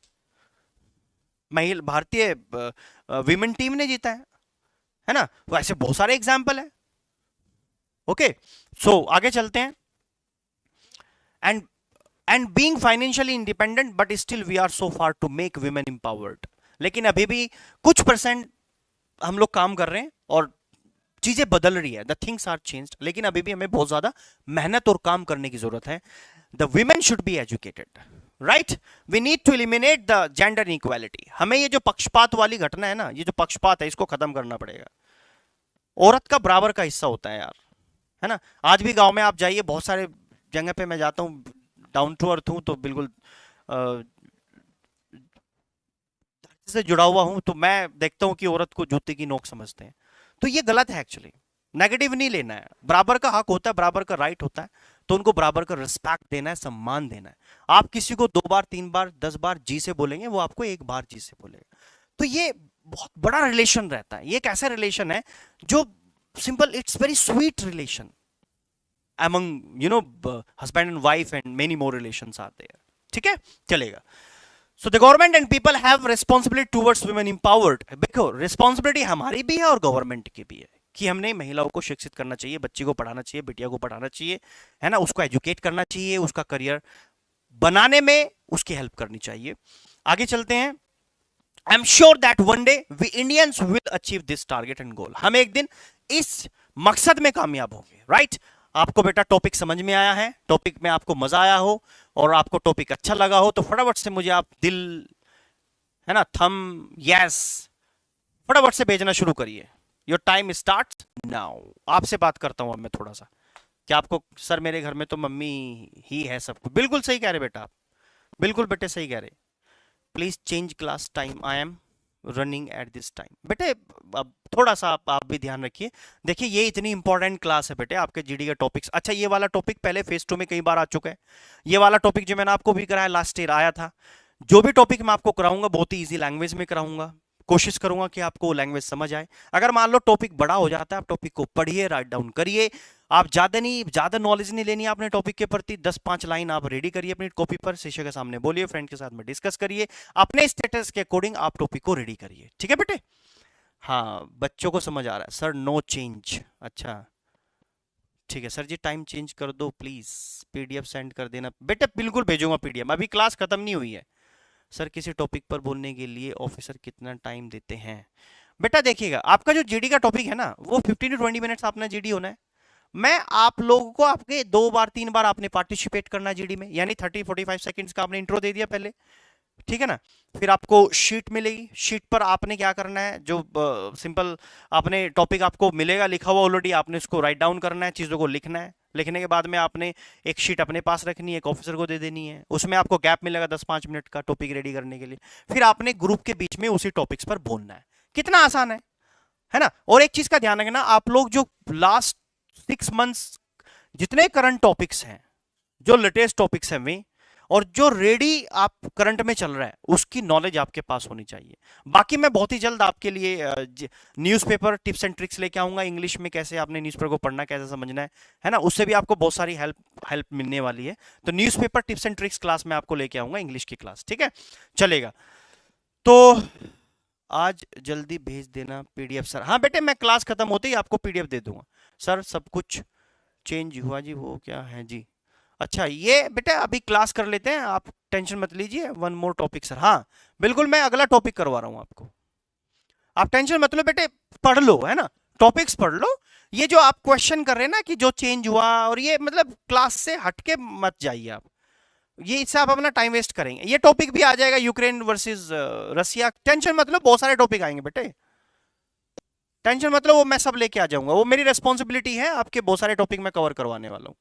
Speaker 1: महिला भारतीय विमेन टीम ने जीता है ना, तो ऐसे बहुत सारे एग्जाम्पल है। ओके सो आगे चलते हैं। And being financially independent but still we are so far to make women empowered, लेकिन अभी भी कुछ परसेंट हम लोग काम कर रहे हैं और चीजें बदल रही है, द थिंग्स आर चेंज्ड, लेकिन अभी भी हमें बहुत ज्यादा मेहनत और काम करने की जरूरत है। The women should be educated, right, we need to eliminate the gender inequality. हमें ये जो पक्षपात वाली घटना है ना, ये जो पक्षपात है इसको खत्म करना पड़ेगा। औरत का बराबर का हिस्सा होता है यार, है ना। आज भी गांव में आप जाइए, बहुत सारे जगह पे मैं जाता हूँ, डाउन टू अर्थ हूँ तो बिल्कुल से जुड़ा हुआ हूं, तो मैं देखता हूं कि औरत को जूते की नोक समझते हैं, तो ये गलत है एक्चुअली, नेगेटिव नहीं लेना है, बराबर का हक होता है, बराबर का राइट होता है, तो उनको बराबर का रिस्पेक्ट देना है, सम्मान देना है। आप किसी को 2 बार 3 बार 10 बार जी से बोलेंगे, वो आपको 1 बार जी से बोलेगा। तो ये बहुत बड़ा रिलेशन रहता है। ये एक ऐसा रिलेशन है जो simple, it's very sweet relation among husband and wife, and many more relations are there. ठीक है, चलेगा। So the government and people have responsibility towards women empowered. देखो, रिस्पॉन्सिबिलिटी हमारी भी है और गवर्नमेंट की भी है कि हमने महिलाओं को शिक्षित करना चाहिए, बच्ची को पढ़ाना चाहिए, बिटिया को पढ़ाना चाहिए, है ना, उसको एजुकेट करना चाहिए, उसका करियर बनाने में उसकी हेल्प करनी चाहिए। आगे चलते हैं। I am sure that one day we Indians will achieve this target and goal. हम एक दिन इस मकसद में कामयाब होंगे, राइट? आपको बेटा टॉपिक समझ में आया है, टॉपिक में आपको मजा आया हो और आपको टॉपिक अच्छा लगा हो तो फटाफट से मुझे आप दिल, है ना, थम, यस, फटाफट से भेजना शुरू करिए। Your time start now. आपसे बात करता हूं अब मैं थोड़ा सा। क्या आपको, सर मेरे घर में तो मम्मी ही है सब कुछ। बिल्कुल सही कह रहे बेटा आप, बिल्कुल बेटे सही कह रहे। Please change class time, I am running at this time. बेटे अब थोड़ा सा आप भी ध्यान रखिए। देखिए ये इतनी इंपॉर्टेंट क्लास है बेटे, आपके जीडी के टॉपिक्स। अच्छा, ये वाला टॉपिक पहले फेज 2 में कई बार आ चुका है। ये वाला टॉपिक जो मैंने आपको भी कराया लास्ट ईयर आया था। जो भी टॉपिक मैं आपको कराऊंगा बहुत ही ईजी लैंग्वेज में कराऊंगा, कोशिश करूंगा कि आपको लैंग्वेज समझ आए। अगर मान लो टॉपिक बड़ा हो जाता है, आप टॉपिक को पढ़िए, राइट डाउन करिए। आप ज्यादा नॉलेज नहीं लेनी है आपने टॉपिक के प्रति। 10-5 लाइन आप रेडी करिए अपनी कॉपी पर, शीशे के सामने बोलिए, फ्रेंड के साथ में डिस्कस करिए, अपने स्टेटस के अकॉर्डिंग आप टॉपिक को रेडी करिए। ठीक है बेटे? हाँ, बच्चों को समझ आ रहा है सर, नो चेंज। अच्छा ठीक है सर जी, टाइम चेंज कर दो प्लीज, पीडीएफ सेंड कर देना। बेटे बिल्कुल भेजूंगा पीडीएफ, अभी क्लास खत्म नहीं हुई है। सर किसी टॉपिक पर बोलने के लिए ऑफिसर कितना टाइम देते हैं? बेटा देखिएगा, आपका जो जीडी का टॉपिक है ना, वो 15 to 20 मिनट्स आपने जीडी होना है। मैं आप लोगों को आपके 2 बार 3 बार आपने पार्टिसिपेट करना जीडी में, यानी 30-45 सेकंड्स का आपने इंट्रो दे दिया पहले, ठीक है ना। फिर आपको शीट मिलेगी, शीट पर आपने क्या करना है, जो सिंपल आपने टॉपिक आपको मिलेगा लिखा हुआ ऑलरेडी, आपने उसको राइट डाउन करना है, चीज़ों को लिखना है। लिखने के बाद में आपने एक शीट अपने पास रखनी है, एक ऑफिसर को दे देनी है, उसमें आपको गैप मिलेगा 10-5 मिनट का टॉपिक रेडी करने के लिए। फिर आपने ग्रुप के बीच में उसी टॉपिक्स पर बोलना है। कितना आसान है ना। और एक चीज का ध्यान रखना, आप लोग जो लास्ट 6 मंथ्स जितने करंट टॉपिक्स हैं, जो लेटेस्ट टॉपिक्स हैं वे, और जो रेडी आप करंट में चल रहा है, उसकी नॉलेज आपके पास होनी चाहिए। बाकी मैं बहुत ही जल्द आपके लिए न्यूज़पेपर टिप्स एंड ट्रिक्स लेके आऊंगा, इंग्लिश में कैसे आपने न्यूज़पेपर को पढ़ना, कैसे समझना है ना, उससे भी आपको बहुत सारी हेल्प मिलने वाली है। तो newspaper tips and tricks class में आपको लेके आऊंगा, इंग्लिश की क्लास, ठीक है, चलेगा। तो आज जल्दी भेज देना पीडीएफ सर। हाँ बेटे, मैं क्लास खत्म होते ही आपको पीडीएफ दे दूंगा। सर सब कुछ चेंज हुआ जी, वो क्या है जी? अच्छा ये बेटा अभी क्लास कर लेते हैं, आप टेंशन मत लीजिए। वन मोर टॉपिक सर, हाँ बिल्कुल, मैं अगला टॉपिक करवा रहा हूं आपको, आप टेंशन मत लो बेटे, पढ़ लो, है ना, टॉपिक्स पढ़ लो। ये जो आप क्वेश्चन कर रहे हैं ना कि जो चेंज हुआ, और ये मतलब क्लास से हटके मत जाइए आप, ये इससे आप अपना टाइम वेस्ट करेंगे। ये टॉपिक भी आ जाएगा, यूक्रेन वर्सेस रसिया, टेंशन मतलब बहुत सारे टॉपिक आएंगे बेटे, टेंशन मतलब वो मैं सब लेके आ जाऊंगा, वो मेरी रेस्पॉन्सिबिलिटी है, आपके बहुत सारे टॉपिक मैं कवर करवाने वाला हूँ।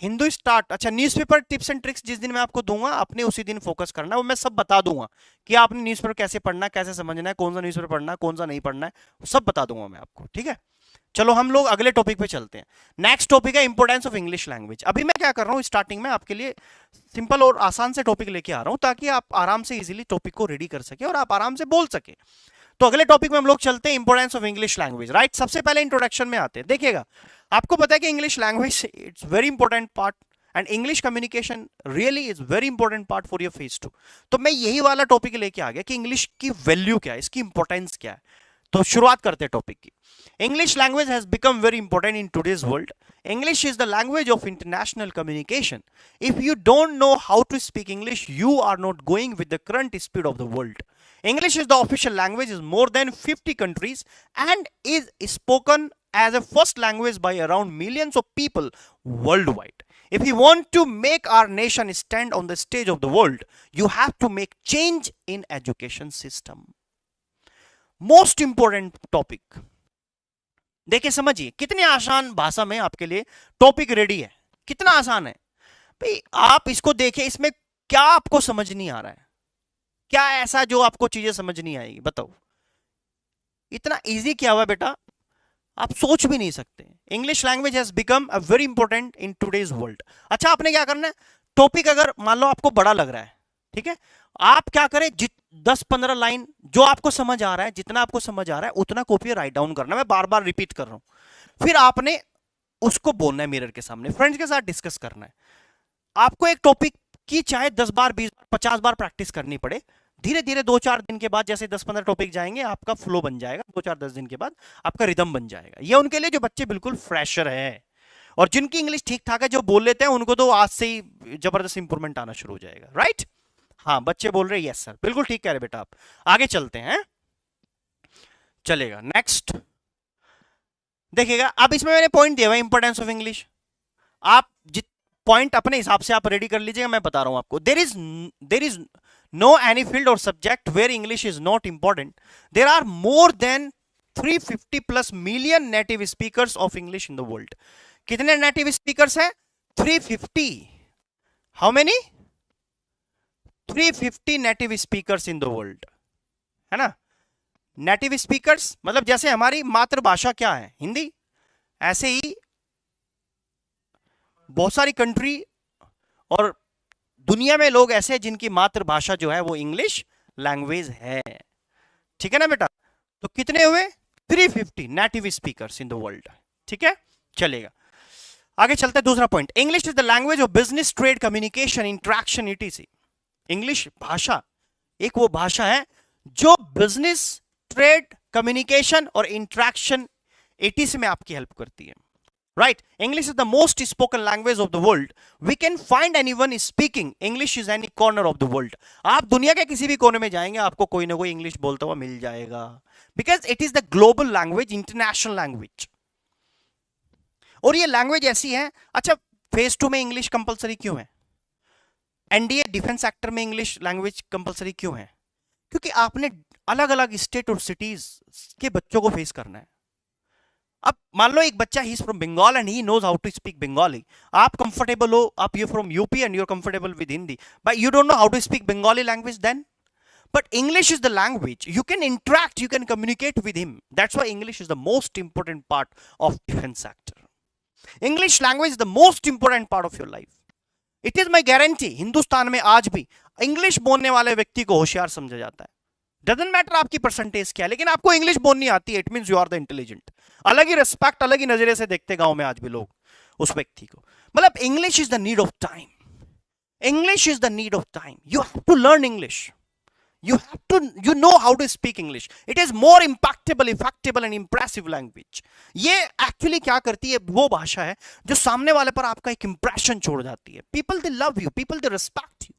Speaker 1: हिंदू स्टार्ट, अच्छा न्यूज़पेपर टिप्स एंड ट्रिक्स जिस दिन मैं आपको दूंगा, अपने उसी दिन फोकस करना है, वो मैं सब बता दूंगा कि आपने न्यूज़पेपर कैसे पढ़ना है, कैसे समझना है, कौन सा न्यूज़पेपर पढ़ना है, कौन सा नहीं पढ़ना है, सब बता दूंगा मैं आपको, ठीक है। चलो हम लोग अगले टॉपिक पे चलते हैं। नेक्स्ट टॉपिक है इंपोर्टेंस ऑफ इंग्लिश लैंग्वेज। अभी मैं क्या कर रहा हूँ, स्टार्टिंग में आपके लिए सिंपल और आसान से टॉपिक लेके आ रहा हूँ, ताकि आप आराम से इजीली टॉपिक को रेडी कर सके और आप आराम से बोल सके। तो अगले टॉपिक में हम लोग चलते हैं, importance of English language, right. सबसे पहले इंट्रोडक्शन में आते हैं। देखिएगा, आपको पता है कि English language it's very important part, and English communication really is very important part for your phase 2। तो मैं यही वाला टॉपिक लेके आ गया कि इंग्लिश की वैल्यू क्या है, इसकी इंपॉर्टेंस क्या है। तो शुरुआत करते हैं टॉपिक की। English language has become very important in today's world. English is the language of international communication. If you don't know how to speak English, you are not going with the current speed of the world. English is the official language in more than 50 countries and is spoken as a first language by around millions of people worldwide. If you want to make our nation stand on the stage of the world, you have to make change in education system. Most important topic. देखिए समझिए, कितने आसान भाषा में आपके लिए topic ready है, कितना आसान है भाई। आप इसको देखिए, इसमें क्या आपको समझ नहीं आ रहा है, क्या ऐसा जो आपको चीजें समझ नहीं आएगी, बताओ। इतना इजी क्या हुआ बेटा, आप सोच भी नहीं सकते। English language has become a very important in today's world. अच्छा, आपने क्या करना है, टॉपिक अगर मान लो आपको बड़ा लग रहा है, ठीक है, आप क्या करें, 10-15 लाइन जो आपको समझ आ रहा है, जितना आपको समझ आ रहा है उतना कॉपी राइट डाउन करना। मैं बार बार रिपीट कर रहा हूं। फिर आपने उसको बोलना है मिरर के सामने, फ्रेंड्स के साथ डिस्कस करना है। आपको एक टॉपिक की चाहे 10 बार, 20 बार, 50 बार प्रैक्टिस करनी पड़े, धीरे धीरे 2-4 दिन के बाद जैसे 10-15 टॉपिक जाएंगे आपका फ्लो बन जाएगा, 2-4-10 दिन के बाद आपका रिदम बन जाएगा। ये उनके लिए जो बच्चे बिल्कुल फ्रेशर है और जिनकी इंग्लिश ठीक ठाक है, जो बोल लेते हैं, उनको तो आज से ही जबरदस्त इंप्रूवमेंट आना शुरू हो जाएगा। राइट? हाँ, बच्चे बोल रहे हैं यस सर, बिल्कुल ठीक कह रहे बेटा आप। आगे चलते हैं, चलेगा। नेक्स्ट देखिएगा, अब इसमें मैंने पॉइंट दिया हुआ इंपॉर्टेंस ऑफ इंग्लिश। आप जित पॉइंट अपने हिसाब से आप रेडी कर लीजिएगा, मैं बता रहा हूं आपको। There is no any field और subject where English is not important. There are more than 350+ million native speakers of English in the world. कितने नेटिव स्पीकर्स हैं? 350। How many? 350 native speakers in the world, है ना। Native speakers मतलब जैसे हमारी मातृभाषा क्या है, हिंदी, ऐसे ही बहुत सारी कंट्री और दुनिया में लोग ऐसे हैं जिनकी मातृभाषा जो है वो इंग्लिश लैंग्वेज है। ठीक है ना बेटा? तो कितने हुए? 350 native speakers in the world. ठीक है, चलेगा। आगे चलते हैं, दूसरा point. English is the language of business, trade, communication, interaction, etc.. English भाषा एक वो भाषा है जो बिजनेस, ट्रेड, कम्युनिकेशन और इंटरेक्शन, एटीसी में आपकी हेल्प करती है। Right? English is the most spoken language of the world. We can find anyone speaking English is any corner of the world. आप दुनिया के किसी भी कोने में जाएंगे, आपको कोई ना कोई इंग्लिश बोलता हुआ मिल जाएगा। Because it is the global language, international language. और ये लैंग्वेज ऐसी है। अच्छा, फेज 2 में इंग्लिश कंपलसरी क्यों है? एनडीए डिफेंस सेक्टर में इंग्लिश लैंग्वेज कंपलसरी क्यों है? क्योंकि आपने अलग अलग स्टेट और सिटीज के बच्चों को फेस करना है। अब मान लो एक बच्चा, he is from Bengal and he knows how to speak Bengali. आप कंफर्टेबल हो, आप you from UP and you are comfortable with Hindi, but you don't know how to speak Bengali language then. But English is the language. You can interact, you can communicate with him. That's why English is the most important part of defense sector. English language is the most important part of your life. It is my guarantee. Hindustan में आज भी English बोलने वाले व्यक्ति को होशियार समझा जाता है। डजंट मैटर आपकी परसेंटेज क्या है, लेकिन आपको इंग्लिश बोलनी आती है, it means you are the intelligent. अलग ही रिस्पेक्ट, अलग ही नजरे से देखते गांव में आज भी लोग उस व्यक्ति को। मतलब English is the need of time. English is the need of time. You have to learn English. You know how to speak English. It is more impactable, effectable and impressive language. ये actually क्या करती है, वो भाषा है जो सामने वाले पर आपका एक इंप्रेशन छोड़ जाती है। People they love you, people they respect you,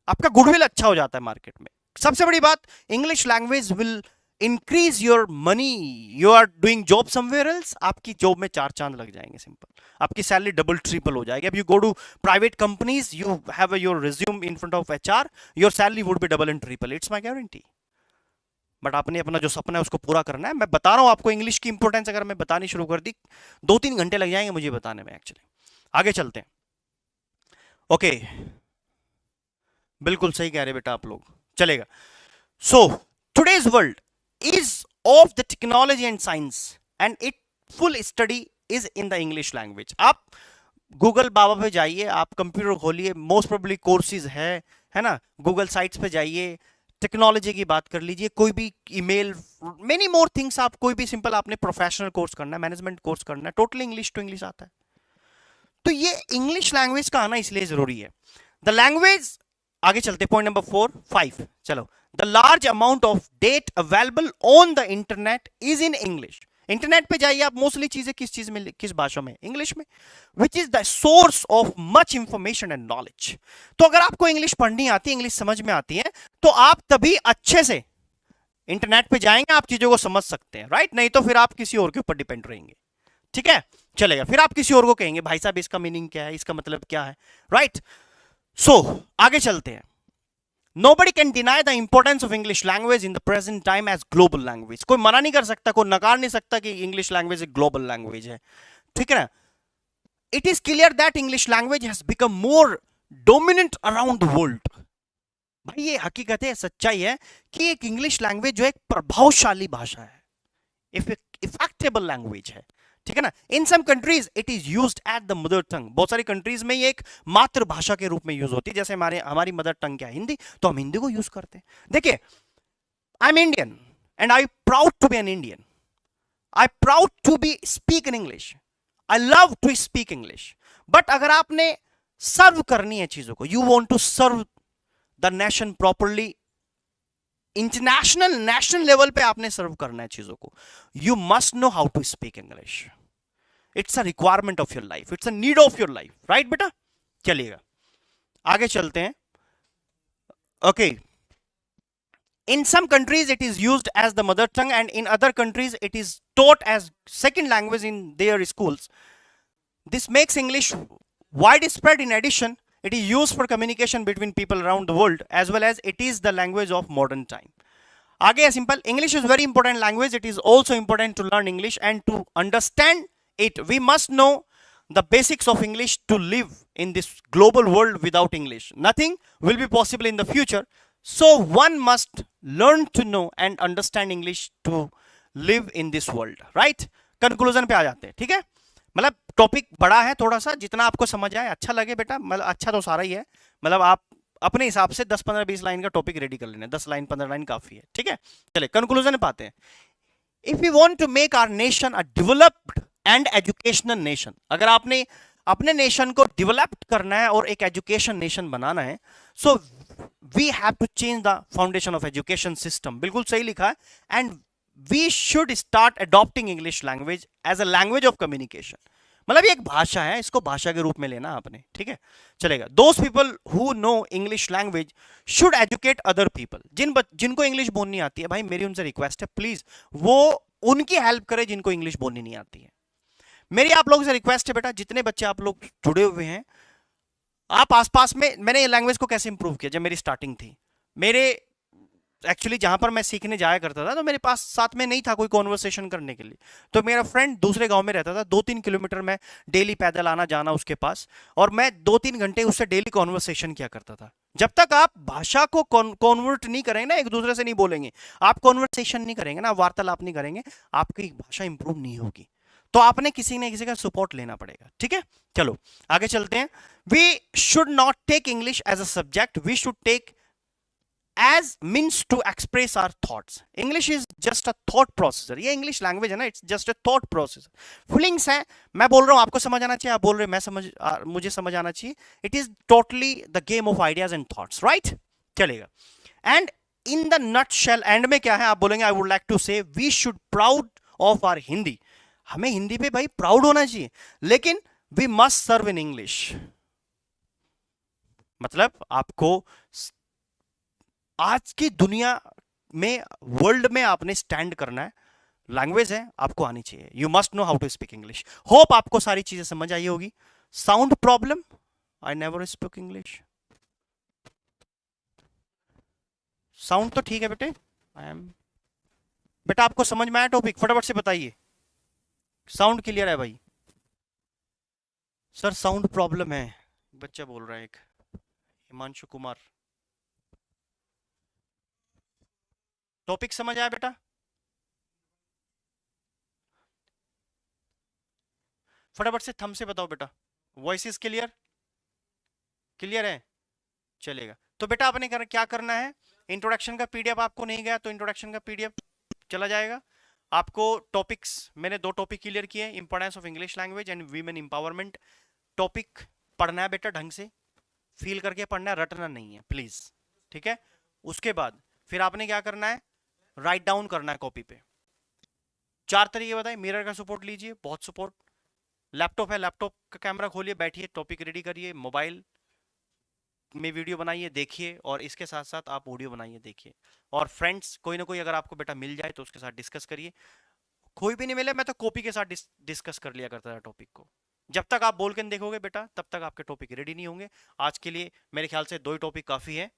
Speaker 1: आपका गुडविल अच्छा हो जाता है मार्केट में। सबसे बड़ी बात, English language will increase your money. You are doing job somewhere else, आपकी जॉब में 4 चांद लग जाएंगे, सिंपल। आपकी सैलरी डबल ट्रिपल हो जाएगी। अब you go to private companies, you have your resume in front of HR, your salary would be double and triple, it's my guarantee. But आपने अपना जो सपना है उसको पूरा करना है। मैं बता रहा हूं आपको, इंग्लिश की इंपोर्टेंस अगर मैं बतानी शुरू कर दी, 2-3 घंटे लग जाएंगे मुझे बताने में एक्चुअली। आगे चलते हैं। ओके, बिल्कुल सही कह रहे बेटा आप लोग, चलेगा। So today's world is of the technology and science and it full study is in the English language. आप गूगल बाबा पे जाइए, आप कंप्यूटर खोलिए, मोस्ट प्रोबेबली कोर्सेज है ना, गूगल साइट्स पे जाइए, टेक्नोलॉजी की बात कर लीजिए, कोई भी ईमेल, मेनी मोर थिंग्स। आप कोई भी सिंपल आपने प्रोफेशनल कोर्स करना है, मैनेजमेंट कोर्स करना है, टोटली इंग्लिश टू इंग्लिश आता है। तो ये इंग्लिश लैंग्वेज का आना इसलिए जरूरी है। द लैंग्वेज, आगे चलते, पॉइंट नंबर 4-5, चलो। The large amount of data available on the internet is in English. Internet पे जाइए आप, मोस्टली चीजें किस चीज में, किस भाषा में? इंग्लिश में। Which is the source of much information and knowledge. तो अगर आपको इंग्लिश पढ़नी आती है, इंग्लिश समझ में आती है, तो आप तभी अच्छे से इंटरनेट पे जाएंगे, आप चीजों को समझ सकते हैं, राइट? नहीं तो फिर आप किसी और के ऊपर डिपेंड रहेंगे। ठीक है, चलेगा। फिर आप किसी और को कहेंगे, भाई साहब इसका मीनिंग क्या है, इसका मतलब क्या है, राइट? सो आगे चलते हैं। Nobody can deny the importance of English language in the present time as global language. कोई मना नहीं कर सकता, कोई नकार नहीं सकता कि इंग्लिश लैंग्वेज एक ग्लोबल लैंग्वेज है। ठीक है ना? It is clear that English language has become more dominant around the world. भाई ये हकीकत है, सच्चाई है कि एक इंग्लिश लैंग्वेज जो एक प्रभावशाली भाषा है, इफेक्टेबल लैंग्वेज है, ठीक है ना। In some countries it is used at the mother tongue, बहुत सारी कंट्रीज में ये एक मातृभाषा के रूप में यूज होती है। जैसे हमारी मदर टंग क्या है, हिंदी, तो हम हिंदी को यूज करते हैं। देखिए, I am Indian and I proud to be an Indian, I proud to be speak in English, I love to speak English. But अगर आपने सर्व करनी है चीजों को, you want to serve the nation properly, international national level पे आपने serve करना है चीजों को, you must know how to speak English. It's a requirement of your life, it's a need of your life, right बेटा। चलिएगा आगे चलते हैं। Okay, in some countries it is used as the mother tongue and in other countries it is taught as second language in their schools. This makes English widespread. In addition, it is used for communication between people around the world as well as it is the language of modern time. आगे है simple, English is very important language. It is also important to learn English and to understand it. We must know the basics of English to live in this global world. Without English, nothing will be possible in the future. So one must learn to know and understand English to live in this world, right? Conclusion पे आ जाते हैं, ठीक है। मतलब topic बड़ा है थोड़ा सा, जितना आपको समझ आए अच्छा लगे बेटा, मतलब अच्छा तो सारा ही है, मतलब आप अपने हिसाब से 10 15 20 लाइन का टॉपिक रेडी कर लेना, 10 लाइन 15 लाइन काफी है, ठीक है। चलिए कंक्लूजन पे आते हैं। If we want to make our nation a developed and educational nation, अगर आपने अपने नेशन को डेवलप्ड करना है और एक एजुकेशन नेशन बनाना है, so we have to change the foundation of education system. बिल्कुल सही लिखा है। And we should start adopting English language as a language of communication. मतलब ये एक भाषा है, इसको भाषा के रूप में लेना आपने, ठीक है। चलेगा। Those people who know English language should educate other people. जिनको इंग्लिश बोलनी आती है, भाई मेरी उनसे रिक्वेस्ट है, प्लीज वो उनकी हेल्प करे जिनको इंग्लिश बोलनी नहीं आती है। मेरी आप लोगों से रिक्वेस्ट है बेटा, जितने बच्चे आप लोग जुड़े हुए हैं, आप आसपास में, मैंने ये लैंग्वेज को कैसे इंप्रूव किया, जब मेरी स्टार्टिंग थी, मेरे एक्चुअली जहां पर मैं सीखने जाया करता था, तो मेरे पास साथ में नहीं था कोई कॉन्वर्सेशन करने के लिए, तो मेरा फ्रेंड दूसरे गांव में रहता था, 2-3 किलोमीटर मैं डेली पैदल आना जाना उसके पास, और मैं 2-3 घंटे उससे डेली कॉन्वर्सेशन किया करता था। जब तक आप भाषा को कॉन्वर्ट नहीं करेंगे ना, एक दूसरे से नहीं बोलेंगे, आप कॉन्वर्सेशन नहीं करेंगे ना, वार्तालाप नहीं करेंगे, आपकी भाषा इंप्रूव नहीं होगी। तो आपने किसी न किसी का सपोर्ट लेना पड़ेगा, ठीक है। चलो आगे चलते हैं। We should not take English as a subject, we should take as means to express our thoughts. English is just a thought processor. ये English language है ना, it's just a thought processor. Feelings है, मैं बोल रहा हूँ आपको समझ आना चाहिए, आप बोल रहे हैं मुझे समझ आना चाहिए। It is totally the game of ideas and thoughts, right? चलेगा। And in the nutshell, end में क्या है, आप बोलेंगे I would like to say we should proud of our Hindi. हमें हिंदी पे भाई प्राउड होना चाहिए, लेकिन we must serve in English. मतलब आपको आज की दुनिया में, वर्ल्ड में आपने स्टैंड करना है, लैंग्वेज है आपको आनी चाहिए, you must know how to speak English. Hope आपको सारी चीजें समझ आई होगी। Sound problem, I never speak English. Sound तो ठीक है बेटे, आई एम, बेटा आपको समझ में आया टॉपिक, फटाफट से बताइए। साउंड क्लियर है भाई? सर साउंड प्रॉब्लम है, बच्चा बोल रहा है एक, हिमांशु कुमार। टॉपिक समझ आया बेटा? फटाफट से थंब से बताओ बेटा। Voice is clear? क्लियर है? चलेगा। तो बेटा आपने क्या करना है, इंट्रोडक्शन का पीडीएफ आपको नहीं गया तो इंट्रोडक्शन का पीडीएफ चला जाएगा। आपको टॉपिक्स, मैंने 2 टॉपिक क्लियर किए, importance of English language and women empowerment. Topic पढ़ना है बेटा, ढंग से फील करके पढ़ना है, रटना नहीं है प्लीज, ठीक है। उसके बाद फिर आपने क्या करना है, राइट डाउन करना है कॉपी पे। 4 तरीके बताए, मिरर का सपोर्ट लीजिए, बहुत सपोर्ट, लैपटॉप है, लैपटॉप का कैमरा खोलिए, बैठिए, टॉपिक रेडी करिए, मोबाइल में वीडियो बनाइए देखिए, और इसके साथ साथ आप ऑडियो बनाइए देखिए, और फ्रेंड्स कोई ना कोई अगर आपको बेटा मिल जाए तो उसके साथ डिस्कस करिए। कोई भी नहीं मिले, मैं तो कॉपी के साथ डिस्कस कर लिया करता था टॉपिक को। जब तक आप बोल के नहीं देखोगे बेटा, तब तक आपके टॉपिक रेडी नहीं होंगे। आज के लिए मेरे ख्याल से 2 ही टॉपिक काफी है।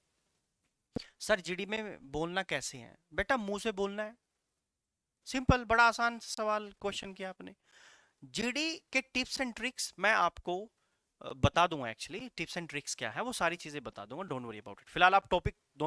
Speaker 1: सर जीडी में बोलना कैसे है? बेटा मुंह से बोलना है, सिंपल, बड़ा आसान सवाल क्वेश्चन किया आपने। जीडी के टिप्स एंड ट्रिक्स मैं आपको बता दूंगा, एक्चुअली टिप्स एंड ट्रिक्स क्या है वो सारी चीजें बता दूंगा, डोंट वरी अबाउट इट। फिलहाल आप टॉपिक